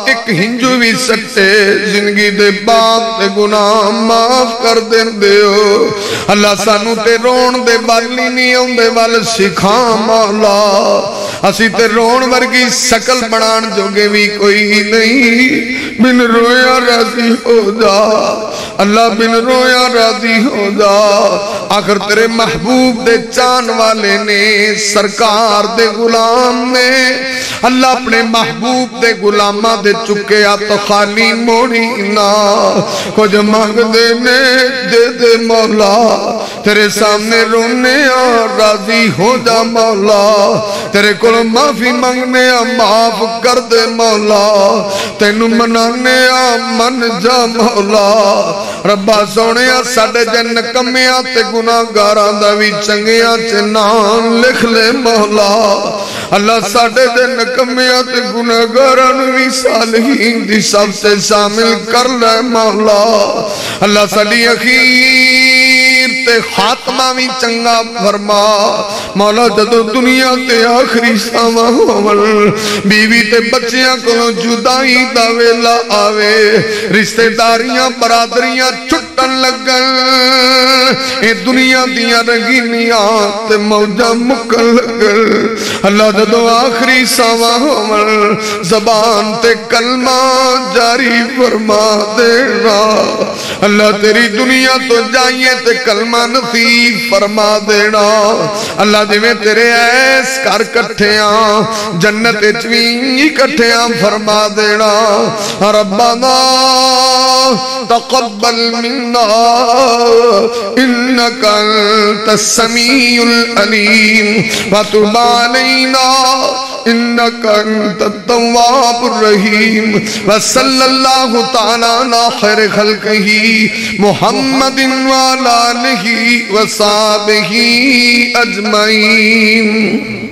ایک ہنجو بھی سکتے زندگی دے باپ دے گناہ معاف کر دے ہو اللہ سانو تے رون دے بالی نہیں ہوں دے وال سکھا مولا اسی تے رون ورگی سکل بڑھان جو گے بھی کوئی نہیں بن رویا راضی ہو جا اللہ بن رویا راضی ہو جا آخر تیرے محبوب دے چان والے نے سرکار دے غلام نے اللہ اپنے محبوب دے غلامہ دے چکے آ تو خالی موڑی نا کچھ مانگ دینے دے دے مولا تیرے سامنے رونے آ راضی ہو جا مولا تیرے کل معافی مانگنے آ معاف کر دے مولا تینو منانے آ من جا مولا ربا سونے آ ساڑے جن کمیاں تے گناہ گاران دا بھی چنگیاں تے نام لکھ لے مولا اللہ ساڑے جن کمیاں تے گناہ گاران بھی صالحین دی سب سے شامل کر لے مولا اللہ ساڑی اخیر تے خاتمہ بھی چنگا فرما مولا جدو دنیا تے آخری ساما ہومل بیوی تے بچیاں کو جدائی دا ویلا آوے رشتہ داریاں برادریاں چھٹن لگن اے دنیا دیاں رنگینیاں تے موجہ مکن لگن اللہ جدو آخری ساما ہومل زبان تے کلمہ جاری فرما دینا اللہ تیری دنیا تو جائیے تے کلمہ نصیب فرما دینا اللہ جی میں تیرے ایس کر کٹھیاں جنت چویں کٹھیاں فرما دینا ربنا تقبل منا انکا انت السمیع العلیم وتب علینا انکا انت التواب الرحیم وصلی اللہ تعالی علی خیر خلقہ محمد وعلی آلہ وصحبہ اجمعین